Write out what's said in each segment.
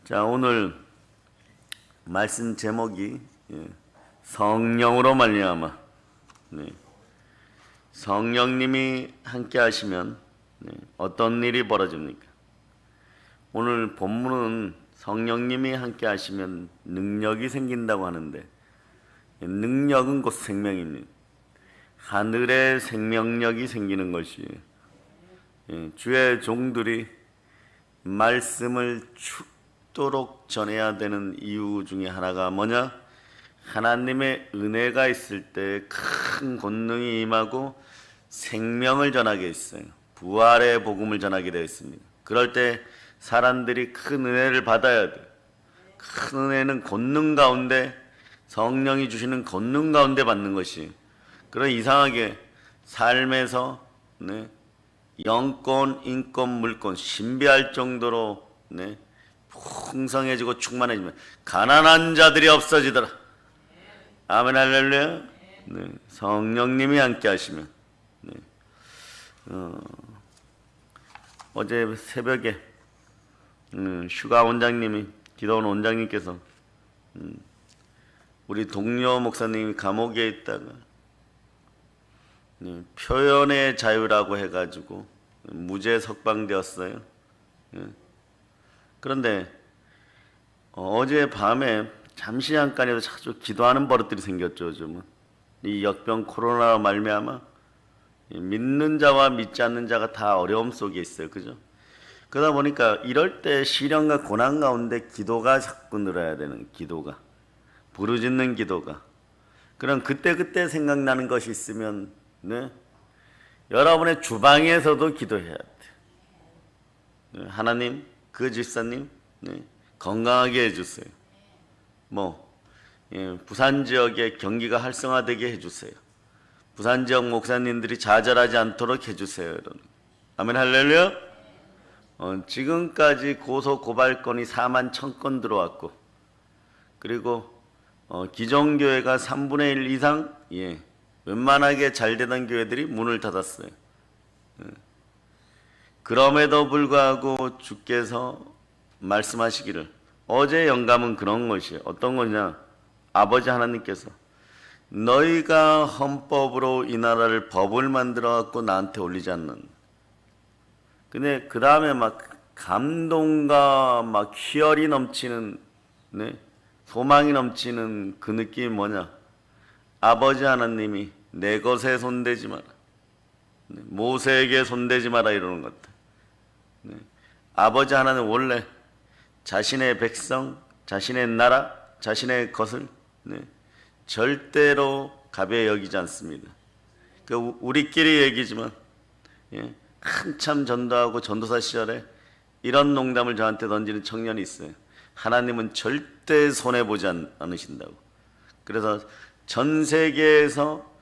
자, 오늘 말씀 제목이 성령으로 말미암아. 성령님이 함께 하시면 어떤 일이 벌어집니까? 오늘 본문은 성령님이 함께 하시면 능력이 생긴다고 하는데, 능력은 곧 생명입니다. 하늘의 생명력이 생기는 것이에요. 주의 종들이 말씀을 죽도록 전해야 되는 이유 중에 하나가 뭐냐? 하나님의 은혜가 있을 때 큰 권능이 임하고 생명을 전하게 있어요. 부활의 복음을 전하게 되어 있습니다. 그럴 때 사람들이 큰 은혜를 받아야 돼요. 큰 은혜는 권능 가운데, 성령이 주시는 권능 가운데 받는 것이. 그런 이상하게 삶에서 영권, 인권, 물권 신비할 정도로 풍성해지고 충만해지면 가난한 자들이 없어지더라. 아멘, 할렐루야. 성령님이 함께 하시면. 어제 새벽에 슈가 원장님이, 기도원 원장님께서 우리 동료 목사님이 감옥에 있다가 표현의 자유라고 해가지고 무죄 석방되었어요. 그런데 어제 밤에 잠시 잠깐이라도 자주 기도하는 버릇들이 생겼죠. 요즘은 이 역병 코로나로 말미암아 믿는 자와 믿지 않는 자가 다 어려움 속에 있어요. 그죠? 그러다 보니까 이럴 때 시련과 고난 가운데 기도가 자꾸 늘어야 되는, 기도가, 부르짖는 기도가. 그럼 그때 생각나는 것이 있으면 여러분의 주방에서도 기도해야 돼요. 하나님, 그 집사님 건강하게 해주세요. 부산 지역의 경기가 활성화되게 해주세요. 부산 지역 목사님들이 좌절하지 않도록 해주세요. 아멘, 할렐루야. 지금까지 고소 고발건이 4만 1000건 들어왔고, 그리고 기존교회가 3분의 1 이상 웬만하게 잘 되던 교회들이 문을 닫았어요. 그럼에도 불구하고 주께서 말씀하시기를, 어제 영감은 그런 것이에요. 어떤 거냐? 아버지 하나님께서 너희가 헌법으로 이 나라를 법을 만들어 갖고 나한테 올리지 않는. 근데 그 다음에 막 감동과 막 희열이 넘치는, 소망이 넘치는 그 느낌이 뭐냐? 아버지 하나님이 내 것에 손대지 마라, 모세에게 손대지 마라, 이러는 것 같아. 아버지 하나님 원래 자신의 백성, 자신의 나라, 자신의 것을 절대로 가벼이 여기지 않습니다. 우리끼리 얘기지만 한참 전도하고 전도사 시절에 이런 농담을 저한테 던지는 청년이 있어요. 하나님은 절대 손해보지 않으신다고. 그래서 전 세계에서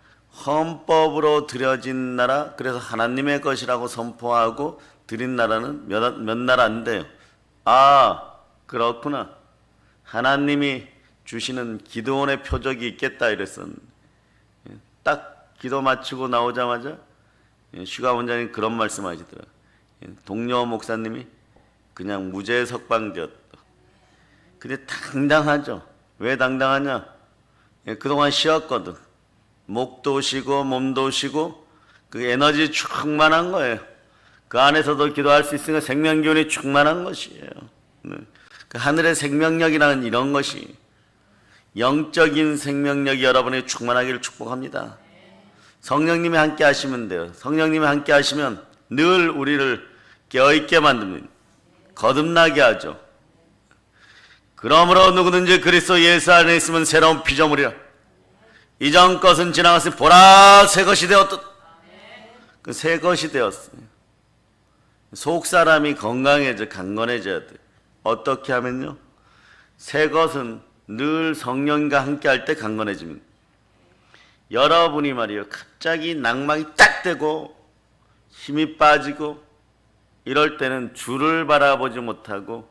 헌법으로 드려진 나라, 그래서 하나님의 것이라고 선포하고 드린 나라는 몇 나라 안 돼요. 아, 그렇구나. 하나님이 주시는 기도원의 표적이 있겠다 이랬었는데, 딱 기도 마치고 나오자마자 슈가 원장님 그런 말씀 하시더라고요. 동료 목사님이 그냥 무죄 석방되었다. 근데 당당하죠. 왜 당당하냐? 그동안 쉬었거든. 목도 쉬고 몸도 쉬고 그 에너지 충만한 거예요. 그 안에서도 기도할 수 있으니까 생명기운이 충만한 것이에요. 그 하늘의 생명력이라는 이런 것이, 영적인 생명력이 여러분의 충만하기를 축복합니다. 성령님이 함께 하시면 돼요. 성령님이 함께 하시면 늘 우리를 깨어있게 만듭니다. 거듭나게 하죠. 그러므로 누구든지 그리스도 예수 안에 있으면 새로운 피조물이라. 이전 것은 지나갔으니 보라 새 것이 되었다. 그 새 것이 되었어요. 속 사람이 건강해져, 강건해져야 돼요. 어떻게 하면요? 새 것은 늘 성령과 함께 할 때 강건해집니다. 여러분이 말이에요, 갑자기 낭망이 딱 되고 힘이 빠지고 이럴 때는 주를 바라보지 못하고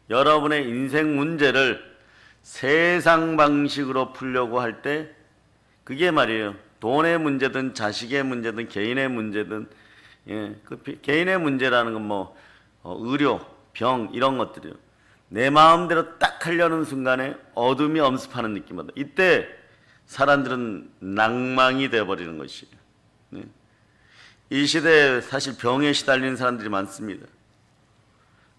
여러분의 인생 문제를 세상 방식으로 풀려고 할 때, 그게 말이에요, 돈의 문제든 자식의 문제든 개인의 문제든, 개인의 문제라는 건 의료, 병 이런 것들이요. 내 마음대로 딱 하려는 순간에 어둠이 엄습하는 느낌이다. 이때 사람들은 낭망이 되어버리는 것이에요. 네. 이 시대에 사실 병에 시달리는 사람들이 많습니다.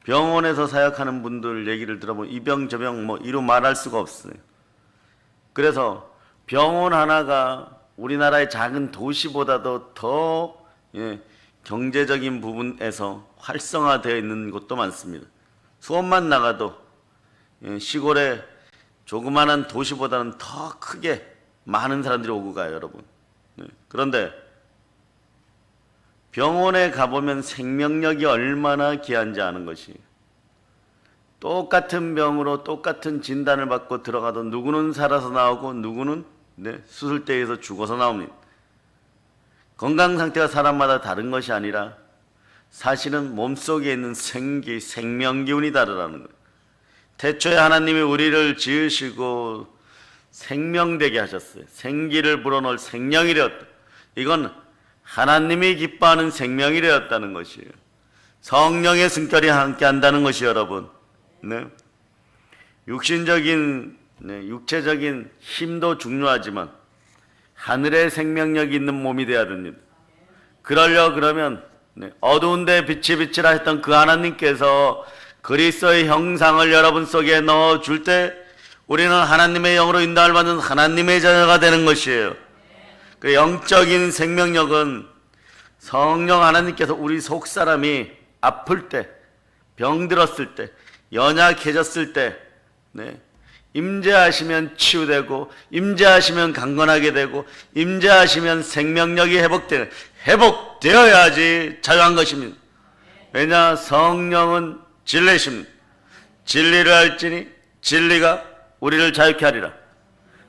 병원에서 사역하는 분들 얘기를 들어보면 이 병 저 병 뭐 이루 말할 수가 없어요. 그래서 병원 하나가 우리나라의 작은 도시보다도 더 경제적인 부분에서 활성화되어 있는 곳도 많습니다. 수원만 나가도 시골의 조그마한 도시보다는 더 크게 많은 사람들이 오고 가요, 여러분. 그런데 병원에 가보면 생명력이 얼마나 귀한지 아는 것이, 똑같은 병으로 똑같은 진단을 받고 들어가도 누구는 살아서 나오고 누구는 수술대에서 죽어서 나옵니다. 건강 상태가 사람마다 다른 것이 아니라 사실은 몸속에 있는 생명 기운이 다르다는 거예요. 태초에 하나님이 우리를 지으시고 생명되게 하셨어요. 생기를 불어넣을 생명이 되었다. 이건 하나님이 기뻐하는 생명이 되었다는 것이에요. 성령의 승결이 함께 한다는 것이 여러분. 네. 육신적인 육체적인 힘도 중요하지만 하늘의 생명력이 있는 몸이 되어야 됩니다. 그러면 어두운데 빛이 비치라 했던 그 하나님께서 그리스도의 형상을 여러분 속에 넣어줄 때 우리는 하나님의 영으로 인도를 받는 하나님의 자녀가 되는 것이에요. 그 영적인 생명력은 성령 하나님께서 우리 속사람이 아플 때, 병들었을 때, 연약해졌을 때 임재하시면 치유되고, 임재하시면 강건하게 되고, 임재하시면 생명력이 회복되어야지 자유한 것입니다. 왜냐? 성령은 진리십니다. 진리를 알지니 진리가 우리를 자유케 하리라.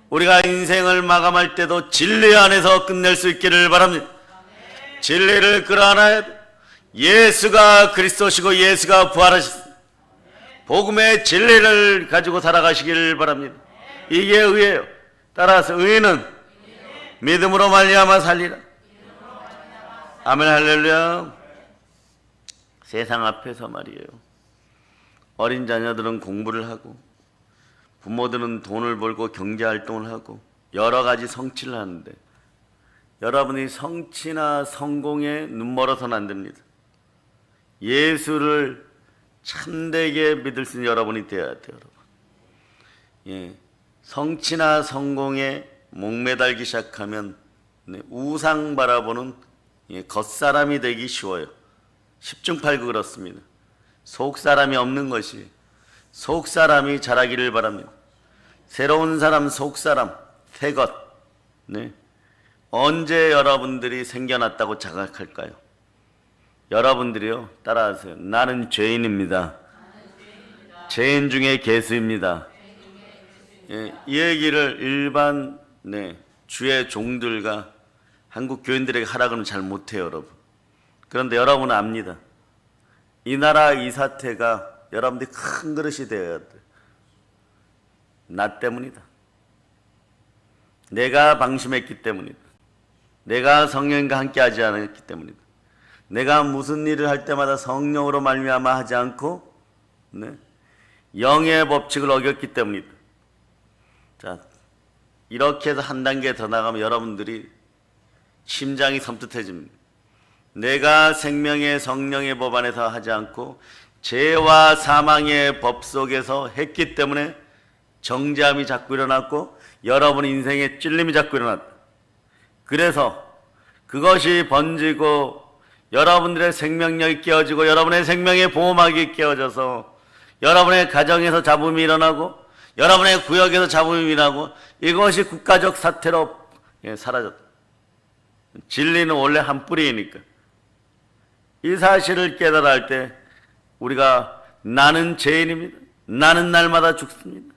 우리가 인생을 마감할 때도 진리 안에서 끝낼 수 있기를 바랍니다. 진리를 끌어안아야 돼. 예수가 그리스도시고 예수가 부활하셨습니다. 복음의 진리를 가지고 살아가시기를 바랍니다. 이게 의예요. 따라서 의는 믿음으로 말미암아 살리라. 아멘. 할렐루야. 세상 앞에서 말이에요, 어린 자녀들은 공부를 하고 부모들은 돈을 벌고 경제활동을 하고 여러 가지 성취를 하는데 여러분이 성취나 성공에 눈멀어서는 안 됩니다. 예수를 참되게 믿을 수 있는 여러분이 되어야 돼요, 여러분. 성취나 성공에 목매달기 시작하면 우상 바라보는 겉사람이 되기 쉬워요. 10중팔구 그렇습니다. 속사람이 없는 것이, 속사람이 자라기를 바랍니다. 새로운 사람, 속사람, 새것. 언제 여러분들이 생겨났다고 자각할까요? 여러분들이요, 따라하세요. 나는 죄인입니다. 죄인 중에 괴수입니다. 이 얘기를 일반 주의 종들과 한국 교인들에게 하라고는 잘 못해요, 여러분. 그런데 여러분은 압니다. 이 나라 이 사태가 여러분들이 큰 그릇이 되어야 돼. 나 때문이다. 내가 방심했기 때문이다. 내가 성령과 함께 하지 않았기 때문이다. 내가 무슨 일을 할 때마다 성령으로 말미암아 하지 않고 영의 법칙을 어겼기 때문이다. 자, 이렇게 해서 한 단계 더 나가면 여러분들이 심장이 섬뜩해집니다. 내가 생명의 성령의 법 안에서 하지 않고 죄와 사망의 법 속에서 했기 때문에 정죄함이 자꾸 일어났고 여러분 인생에 찔림이 자꾸 일어났다. 그래서 그것이 번지고 여러분들의 생명력이 깨어지고 여러분의 생명의 보호막이 깨어져서 여러분의 가정에서 잡음이 일어나고 여러분의 구역에서 잡음이 일어나고 이것이 국가적 사태로 사라졌다. 진리는 원래 한 뿌리이니까. 이 사실을 깨달아 할 때 우리가 나는 죄인입니다. 나는 날마다 죽습니다.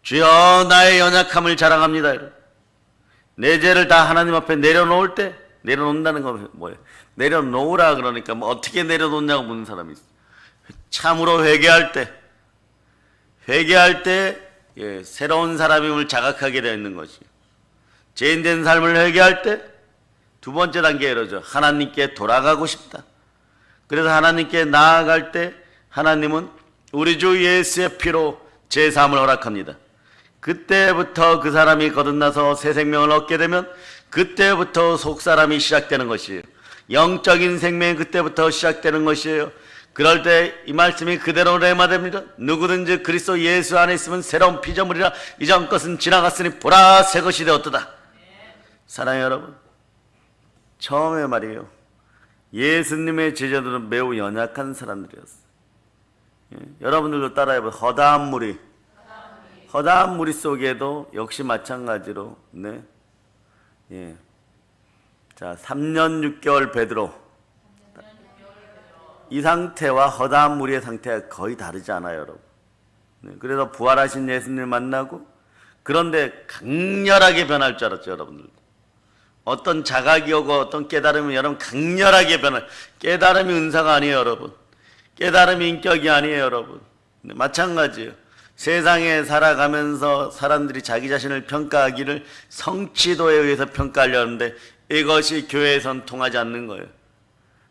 주여 나의 연약함을 자랑합니다. 내 죄를 다 하나님 앞에 내려놓을 때, 내려놓는다는 건 뭐예요? 내려놓으라 그러니까 뭐 어떻게 내려놓냐고 묻는 사람이 있어요. 참으로 회개할 때 새로운 사람임을 자각하게 되어 있는 것이에요. 죄인된 삶을 회개할 때 두 번째 단계에 이르죠. 하나님께 돌아가고 싶다. 그래서 하나님께 나아갈 때 하나님은 우리 주 예수의 피로 제3을 허락합니다. 그때부터 그 사람이 거듭나서 새 생명을 얻게 되면 그때부터 속사람이 시작되는 것이에요. 영적인 생명이 그때부터 시작되는 것이에요. 그럴 때 이 말씀이 그대로 레마됩니다. 누구든지 그리스도 예수 안에 있으면 새로운 피조물이라 이전 것은 지나갔으니 보라 새 것이 되었도다. 사랑하는 여러분, 처음에 말이에요, 예수님의 제자들은 매우 연약한 사람들이었어요. 여러분들도 따라해보세요. 허다한 무리 속에도 역시 마찬가지로, 네. 예. 자, 3년 6개월 베드로. 이 상태와 허다한 무리의 상태가 거의 다르지 않아요, 여러분. 네. 그래서 부활하신 예수님을 만나고, 그런데 강렬하게 변할 줄 알았죠, 여러분들. 어떤 자각이 오고 어떤 깨달음이 여러분 강렬하게 변할. 깨달음이 은사가 아니에요, 여러분. 깨달음이 인격이 아니에요, 여러분. 네. 마찬가지예요. 세상에 살아가면서 사람들이 자기 자신을 평가하기를 성취도에 의해서 평가하려는데 이것이 교회에선 통하지 않는 거예요.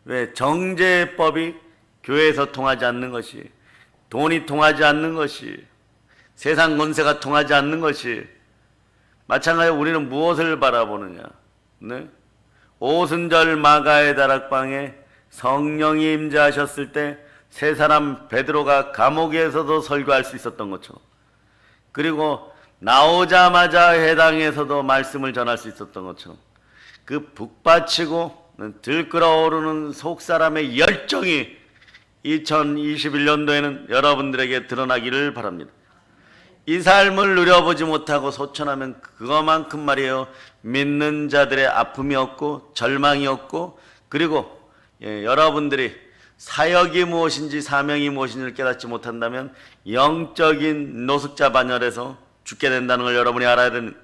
왜? 정죄법이 교회에서 통하지 않는 것이, 돈이 통하지 않는 것이, 세상 권세가 통하지 않는 것이. 마찬가지로 우리는 무엇을 바라보느냐. 네? 오순절 마가의 다락방에 성령이 임재하셨을 때 세 사람 베드로가 감옥에서도 설교할 수 있었던 것처럼, 그리고 나오자마자 해당에서도 말씀을 전할 수 있었던 것처럼, 그 북받치고 들끓어오르는 속사람의 열정이 2021년도에는 여러분들에게 드러나기를 바랍니다. 이 삶을 누려보지 못하고 소천하면 그것만큼 말이에요, 믿는 자들의 아픔이 없고 절망이 없고, 그리고 여러분들이 사역이 무엇인지 사명이 무엇인지를 깨닫지 못한다면 영적인 노숙자 반열에서 죽게 된다는 걸 여러분이 알아야 됩니다.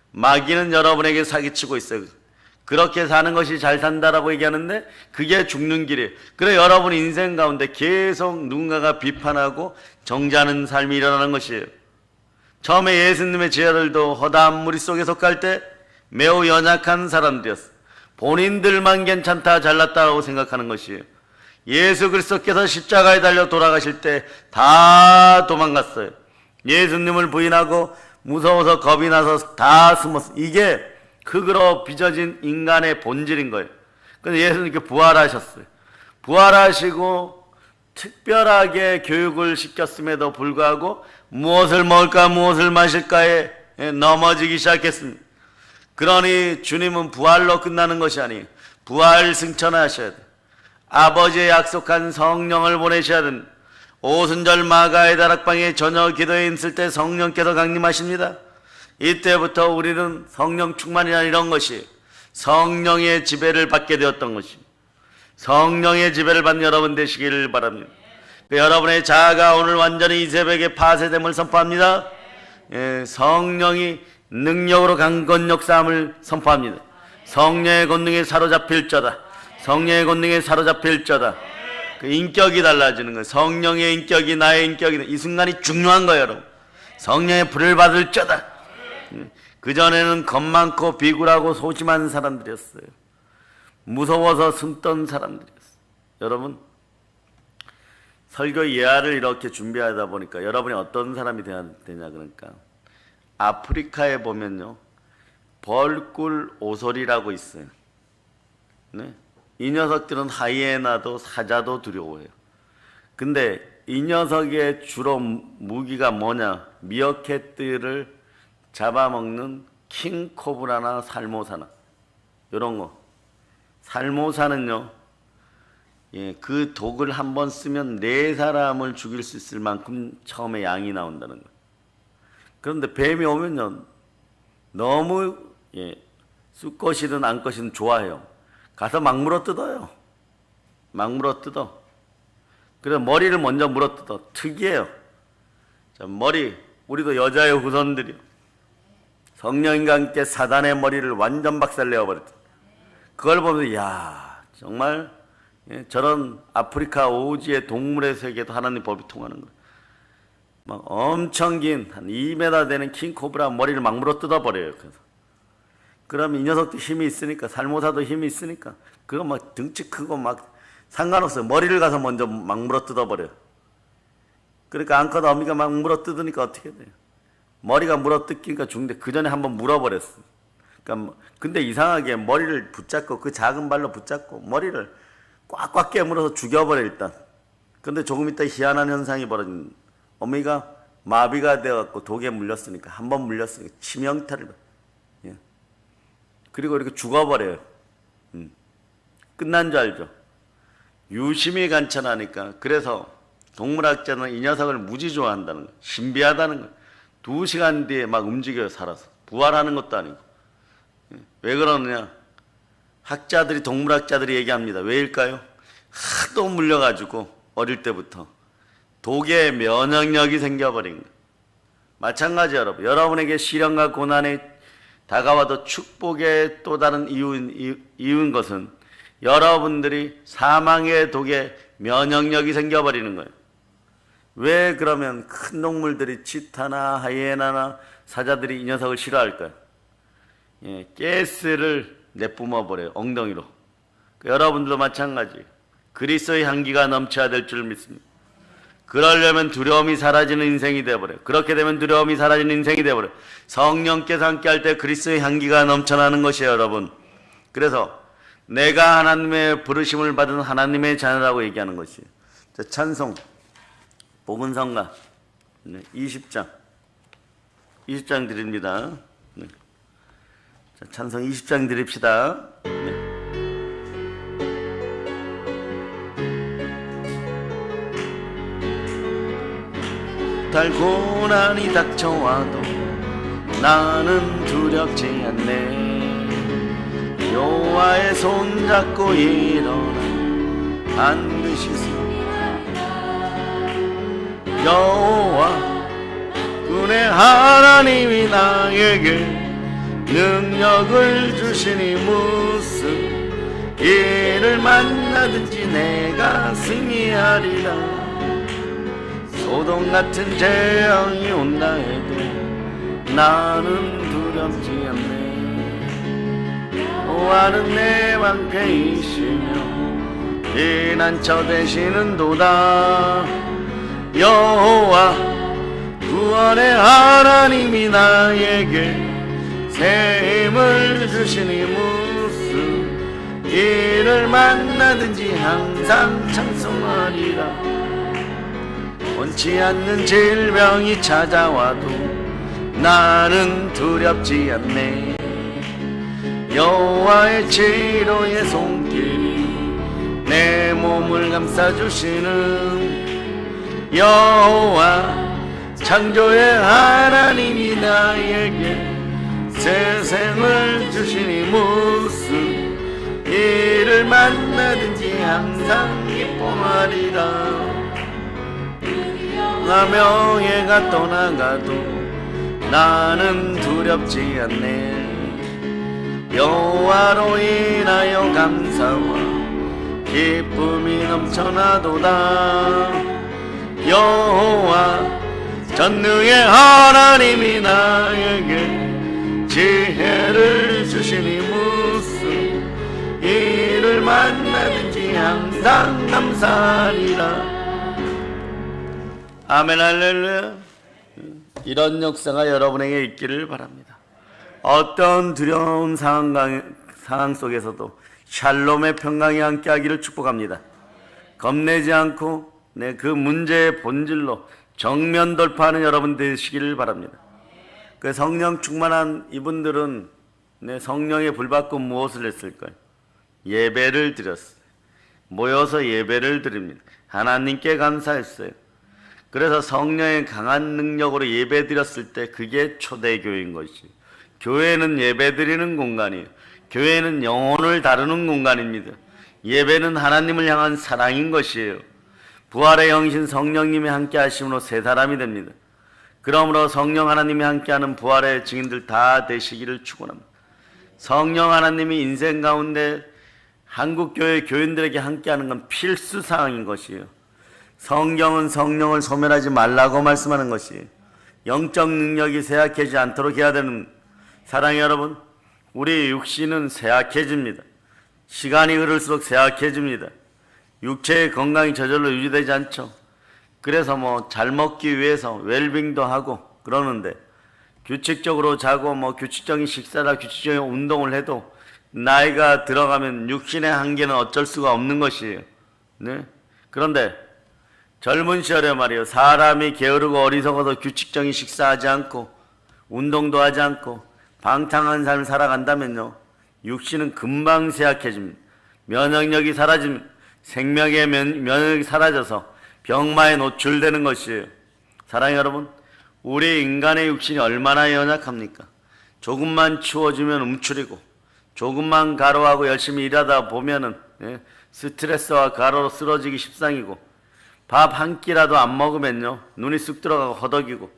마귀는 여러분에게 사기치고 있어요. 그렇게 사는 것이 잘 산다라고 얘기하는데 그게 죽는 길이에요. 그래 여러분 인생 가운데 계속 누군가가 비판하고 정죄하는 삶이 일어나는 것이에요. 처음에 예수님의 제자들도 허다한 무리 속에 속할 때 매우 연약한 사람들이었어요. 본인들만 괜찮다 잘났다고 생각하는 것이에요. 예수 그리스도께서 십자가에 달려 돌아가실 때 다 도망갔어요. 예수님을 부인하고 무서워서 겁이 나서 다 숨었어요. 이게 흙으로 빚어진 인간의 본질인 거예요. 그런데 예수님께 부활하셨어요. 부활하시고 특별하게 교육을 시켰음에도 불구하고 무엇을 먹을까 무엇을 마실까에 넘어지기 시작했습니다. 그러니 주님은 부활로 끝나는 것이 아니에요. 부활 승천하셔야 돼요. 아버지의 약속한 성령을 보내셔야 됩니다. 오순절 마가의 다락방에 저녁 기도에 있을 때 성령께서 강림하십니다. 이때부터 우리는 성령 충만이나 이런 것이 성령의 지배를 받게 되었던 것이, 성령의 지배를 받는 여러분 되시기를 바랍니다. 여러분의 자아가 오늘 완전히 이 새벽에 파쇄됨을 선포합니다. 성령이 능력으로 강건 역사함을 선포합니다. 성령의 권능에 사로잡힐 자다. 성령의 권능에 사로잡힐 자다. 그 인격이 달라지는 거예요. 성령의 인격이 나의 인격이, 이 순간이 중요한 거예요, 여러분. 성령의 불을 받을 자다. 그전에는 겁 많고 비굴하고 소심한 사람들이었어요. 무서워서 숨던 사람들이었어요. 여러분, 설교 예화를 이렇게 준비하다 보니까 여러분이 어떤 사람이 되냐 그러니까, 아프리카에 보면요, 벌꿀 오솔이라고 있어요. 네? 이 녀석들은 하이에나도 사자도 두려워해요. 근데 이 녀석의 주로 무기가 뭐냐? 미어캣들을 잡아먹는 킹코브라나 살모사나 이런 거. 살모사는요, 그 독을 한번 쓰면 4사람을 죽일 수 있을 만큼 처음에 양이 나온다는 거예요. 그런데 뱀이 오면요, 너무 쑥것이든 암것이든 좋아해요. 가서 막 물어뜯어요. 막 물어뜯어. 그래서 머리를 먼저 물어뜯어. 특이해요. 자, 머리, 우리도 여자의 후손들이요, 성령과 함께 사단의 머리를 완전 박살내어버렸죠. 그걸 보면서 야, 정말 저런 아프리카 오지의 동물의 세계도 하나님 법이 통하는 거예요. 막 엄청 긴 한 2m 되는 킹코브라 머리를 막 물어뜯어버려요. 그래서 그러면 이 녀석도 힘이 있으니까, 살모사도 힘이 있으니까 그거 막 등치 크고 막 상관없어요. 머리를 가서 먼저 막 물어뜯어버려요. 그러니까 암컷 어미가 막 물어뜯으니까 어떻게 돼요? 머리가 물어뜯기니까 죽는데 그 전에 한번 물어버렸어. 그러니까 근데 이상하게 머리를 붙잡고 그 작은 발로 붙잡고 머리를 꽉꽉 깨물어서 죽여버려 일단. 근데 조금 있다 희한한 현상이 벌어진 어미가 마비가 되어갖고 독에 물렸으니까 한 번 물렸으니까 치명타를 예. 그리고 이렇게 죽어버려요. 끝난 줄 알죠? 유심히 관찰하니까. 그래서 동물학자는 이 녀석을 무지 좋아한다는 거예요. 신비하다는 거예요. 2시간 뒤에 막 움직여요. 살아서 부활하는 것도 아니고. 왜 그러느냐? 학자들이 동물학자들이 얘기합니다. 왜일까요? 하도 물려가지고 어릴 때부터 독의 면역력이 생겨버린 거예요. 마찬가지 여러분에게 시련과 고난이 다가와도 축복의 또 다른 이유인 것은 여러분들이 사망의 독에 면역력이 생겨버리는 거예요. 왜 그러면 큰 동물들이 치타나 하이에나나 사자들이 이 녀석을 싫어할까요? 예, 가스를 내뿜어 버려요. 엉덩이로. 여러분들도 마찬가지. 그리스도의 향기가 넘쳐야 될 줄 믿습니다. 그러려면 두려움이 사라지는 인생이 되어버려요. 그렇게 되면 두려움이 사라지는 인생이 되어버려요. 성령께서 함께할 때 그리스도의 향기가 넘쳐나는 것이에요, 여러분. 그래서 내가 하나님의 부르심을 받은 하나님의 자녀라고 얘기하는 것이에요. 자, 찬송 복음성가 20장 드립니다. 네. 자, 찬송 20장 드립시다. 네. 달 고난이 닥쳐와도 나는 두렵지 않네. 여호와의 손잡고 일어나 반드시 여호와 은혜 하나님이 나에게 능력을 주시니 무슨 일을 만나든지 내가 승리하리라. 소돔 같은 재앙이 온다 해도 나는 두렵지 않네. 여호와는 내 방패이시며 피난처 되시는 도다. 여호와 구원의 하나님이 나에게 새 힘을 주시니 무슨 일을 만나든지 항상 찬송하리라. 원치 않는 질병이 찾아와도 나는 두렵지 않네. 여호와의 치료의 손길이 내 몸을 감싸주시는 여호와 창조의 하나님이 나에게 새 생을 주시니 무슨 일을 만나든지 항상 기뻐하리라. 명예가 떠나가도 나는 두렵지 않네. 여호와로 인하여 감사와 기쁨이 넘쳐나도다. 여호와 전능의 하나님이 나에게 지혜를 주시니 무슨 일을 만나든지 항상 감사하리라. 아멘 할렐루야. 이런 역사가 여러분에게 있기를 바랍니다. 어떤 두려운 상황 속에서도 샬롬의 평강이 함께하기를 축복합니다. 겁내지 않고 그 문제의 본질로 정면 돌파하는 여러분 되시기를 바랍니다. 그 성령 충만한 이분들은 성령의 불 받고 무엇을 했을까요? 예배를 드렸어요. 모여서 예배를 드립니다. 하나님께 감사했어요. 그래서 성령의 강한 능력으로 예배 드렸을 때 그게 초대교회인 것이에요. 교회는 예배 드리는 공간이에요. 교회는 영혼을 다루는 공간입니다. 예배는 하나님을 향한 사랑인 것이에요. 부활의 영신 성령님이 함께 하심으로 새 사람이 됩니다. 그러므로 성령 하나님이 함께하는 부활의 증인들 다 되시기를 축원합니다. 성령 하나님이 인생 가운데 한국교회 교인들에게 함께하는 건 필수 사항인 것이에요. 성경은 성령을 소멸하지 말라고 말씀하는 것이에요. 영적 능력이 쇠약해지지 않도록 해야 되는, 사랑의 여러분, 우리 육신은 쇠약해집니다. 시간이 흐를수록 쇠약해집니다. 육체의 건강이 저절로 유지되지 않죠. 그래서 뭐 잘 먹기 위해서 웰빙도 하고 그러는데, 규칙적으로 자고 뭐 규칙적인 식사나 규칙적인 운동을 해도 나이가 들어가면 육신의 한계는 어쩔 수가 없는 것이에요. 네? 그런데 젊은 시절에 말이에요, 사람이 게으르고 어리석어서 규칙적인 식사하지 않고 운동도 하지 않고 방탕한 삶을 살아간다면요, 육신은 금방 쇠약해집니다. 면역력이 사라지면 생명의 면역력이 사라져서 병마에 노출되는 것이에요. 사랑하는 여러분, 우리 인간의 육신이 얼마나 연약합니까? 조금만 추워지면 움츠리고 조금만 가로하고 열심히 일하다 보면은 스트레스와 가로로 쓰러지기 십상이고, 밥 한 끼라도 안 먹으면요 눈이 쑥 들어가고 허덕이고,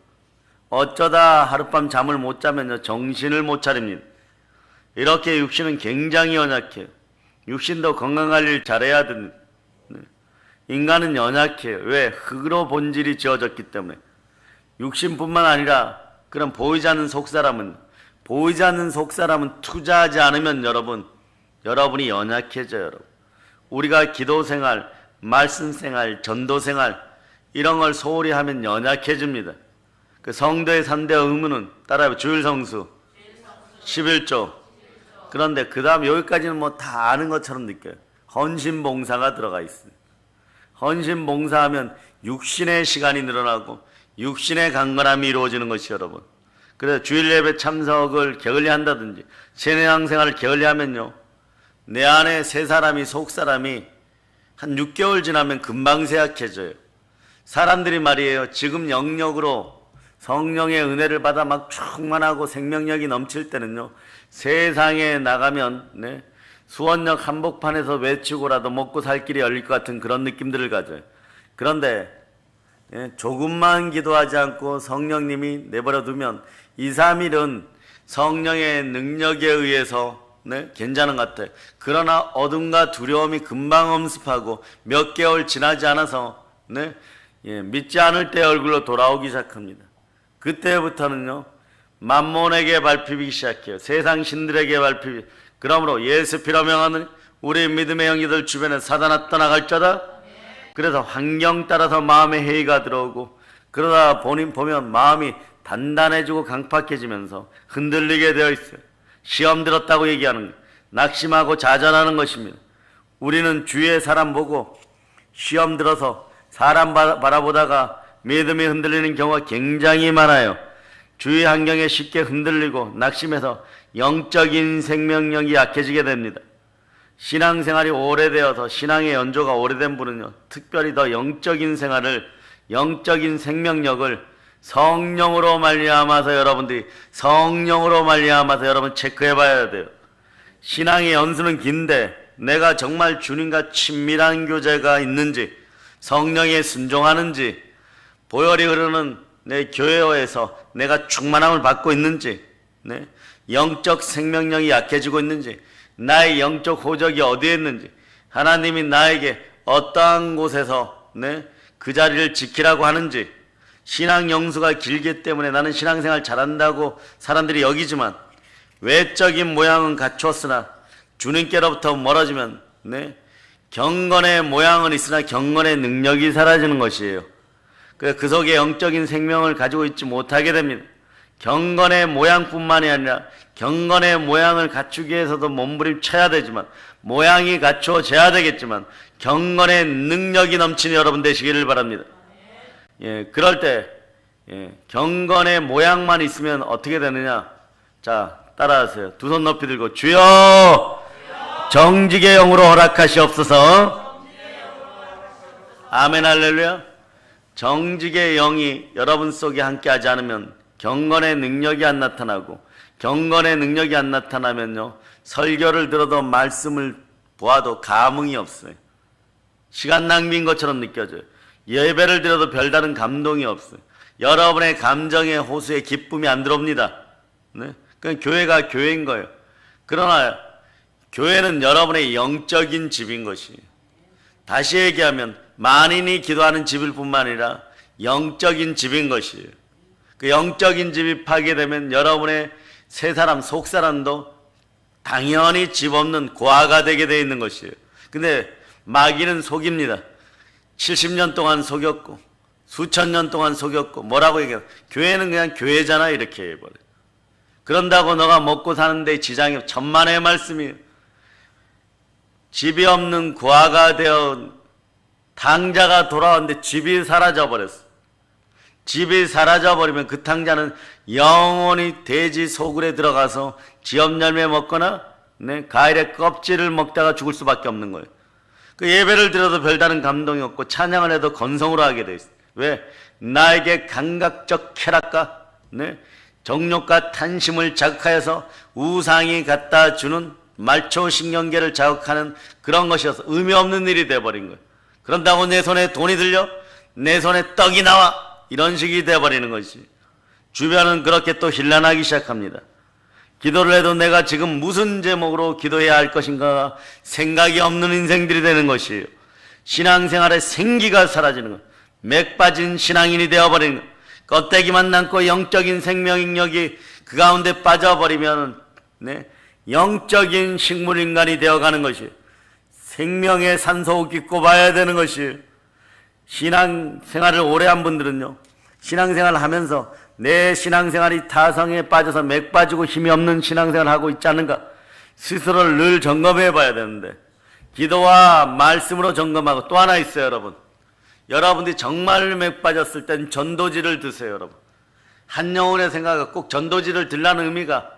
어쩌다 하룻밤 잠을 못 자면요 정신을 못 차립니다. 이렇게 육신은 굉장히 연약해요. 육신도 건강관리를 잘해야 됩니다. 인간은 연약해요. 왜? 흙으로 본질이 지어졌기 때문에. 육신뿐만 아니라 그런 보이지 않는 속사람은 투자하지 않으면 여러분이 연약해져요. 여러분. 우리가 기도생활, 말씀생활, 전도생활 이런 걸 소홀히 하면 연약해집니다. 그 성도의 3대 의무는 따라해요. 주일성수, 11조. 그런데 그 다음 여기까지는 뭐 다 아는 것처럼 느껴요. 헌신봉사가 들어가 있어요. 헌신봉사하면 육신의 시간이 늘어나고 육신의 강건함이 이루어지는 것이 여러분. 그래서 주일 예배 참석을 게을리 한다든지 신앙생활을 게을리 하면요, 내 안에 새 사람이, 속 사람이 한 6개월 지나면 금방 쇠약해져요. 사람들이 말이에요, 지금 영역으로 성령의 은혜를 받아 막 충만하고 생명력이 넘칠 때는요, 세상에 나가면 수원역 한복판에서 외치고라도 먹고 살 길이 열릴 것 같은 그런 느낌들을 가져요. 그런데 조금만 기도하지 않고 성령님이 내버려 두면 2, 3일은 성령의 능력에 의해서 괜찮은 것 같아요. 그러나 어둠과 두려움이 금방 엄습하고 몇 개월 지나지 않아서 믿지 않을 때 얼굴로 돌아오기 시작합니다. 그때부터는요, 만몬에게 밟히기 시작해요. 세상 신들에게 밟히기. 그러므로 예수 피로 명하는 우리 믿음의 형제들 주변에 사단아 떠나갈 자다. 그래서 환경 따라서 마음에 해이가 들어오고, 그러다 보면 마음이 단단해지고 강팍해지면서 흔들리게 되어 있어요. 시험 들었다고 얘기하는 거예요. 낙심하고 좌절하는 것입니다. 우리는 주위의 사람 보고 시험 들어서 사람 바라보다가 믿음이 흔들리는 경우가 굉장히 많아요. 주위 환경에 쉽게 흔들리고 낙심해서 영적인 생명력이 약해지게 됩니다. 신앙생활이 오래되어서 신앙의 연조가 오래된 분은요, 특별히 더 영적인 생활을, 영적인 생명력을 성령으로 말미암아서 여러분 체크해 봐야 돼요. 신앙의 연수는 긴데 내가 정말 주님과 친밀한 교제가 있는지, 성령에 순종하는지, 보혈이 흐르는 내 교회에서 내가 충만함을 받고 있는지, 영적 생명력이 약해지고 있는지, 나의 영적 호적이 어디에 있는지, 하나님이 나에게 어떠한 곳에서 그 자리를 지키라고 하는지. 신앙 영수가 길기 때문에 나는 신앙생활 잘한다고 사람들이 여기지만 외적인 모양은 갖추었으나 주님께로부터 멀어지면 경건의 모양은 있으나 경건의 능력이 사라지는 것이에요. 그 속에 영적인 생명을 가지고 있지 못하게 됩니다. 경건의 모양뿐만이 아니라 경건의 모양을 갖추기 위해서도 몸부림쳐야 되지만, 모양이 갖추어져야 되겠지만 경건의 능력이 넘치는 여러분 되시기를 바랍니다. 그럴 때 경건의 모양만 있으면 어떻게 되느냐? 자, 따라하세요. 두 손 높이 들고 주여 정직의 영으로 허락하시옵소서. 아멘 할렐루야. 정직의 영이 여러분 속에 함께하지 않으면 경건의 능력이 안 나타나고, 경건의 능력이 안 나타나면요, 설교를 들어도 말씀을 보아도 감흥이 없어요. 시간 낭비인 것처럼 느껴져요. 예배를 드려도 별다른 감동이 없어요. 여러분의 감정의 호수에 기쁨이 안 들어옵니다. 그러니까 교회가 교회인 거예요. 그러나 교회는 여러분의 영적인 집인 것이에요. 다시 얘기하면 만인이 기도하는 집일 뿐만 아니라 영적인 집인 것이에요. 그 영적인 집이 파괴되면 여러분의 새 사람, 속 사람도 당연히 집 없는 고아가 되게 되어 있는 것이에요. 근데 마귀는 속입니다. 70년 동안 속였고 수천 년 동안 속였고 뭐라고 얘기해? 교회는 그냥 교회잖아 이렇게 해버려. 그런다고 너가 먹고 사는데 지장이 천만의 말씀이에요. 집이 없는 고아가 되어 탕자가 돌아왔는데 집이 사라져버렸어. 집이 사라져버리면 그 탕자는 영원히 돼지 소굴에 들어가서 지엽열매 먹거나 과일의 껍질을 먹다가 죽을 수밖에 없는 거예요. 그 예배를 드려도 별다른 감동이 없고 찬양을 해도 건성으로 하게 돼 있어요. 왜? 나에게 감각적 쾌락과 정욕과 탄심을 자극하여서 우상이 갖다 주는 말초신경계를 자극하는 그런 것이어서 의미 없는 일이 돼버린 거예요. 그런다고 내 손에 돈이 들려? 내 손에 떡이 나와? 이런 식이 돼버리는 것이. 주변은 그렇게 또 hir난하기 시작합니다. 기도를 해도 내가 지금 무슨 제목으로 기도해야 할 것인가 생각이 없는 인생들이 되는 것이에요. 신앙생활의 생기가 사라지는 것. 맥 빠진 신앙인이 되어버리는 것. 껍데기만 남고 영적인 생명력이 그 가운데 빠져버리면 영적인 식물인간이 되어가는 것이에요. 생명의 산소호흡기 꼽아야 되는 것이에요. 신앙생활을 오래 한 분들은요, 신앙생활을 하면서 내 신앙생활이 타성에 빠져서 맥 빠지고 힘이 없는 신앙생활을 하고 있지 않는가 스스로를 늘 점검해 봐야 되는데, 기도와 말씀으로 점검하고 또 하나 있어요. 여러분, 여러분들이 정말 맥 빠졌을 땐 전도지를 드세요. 여러분, 한 영혼의 생각은 꼭 전도지를 들라는 의미가,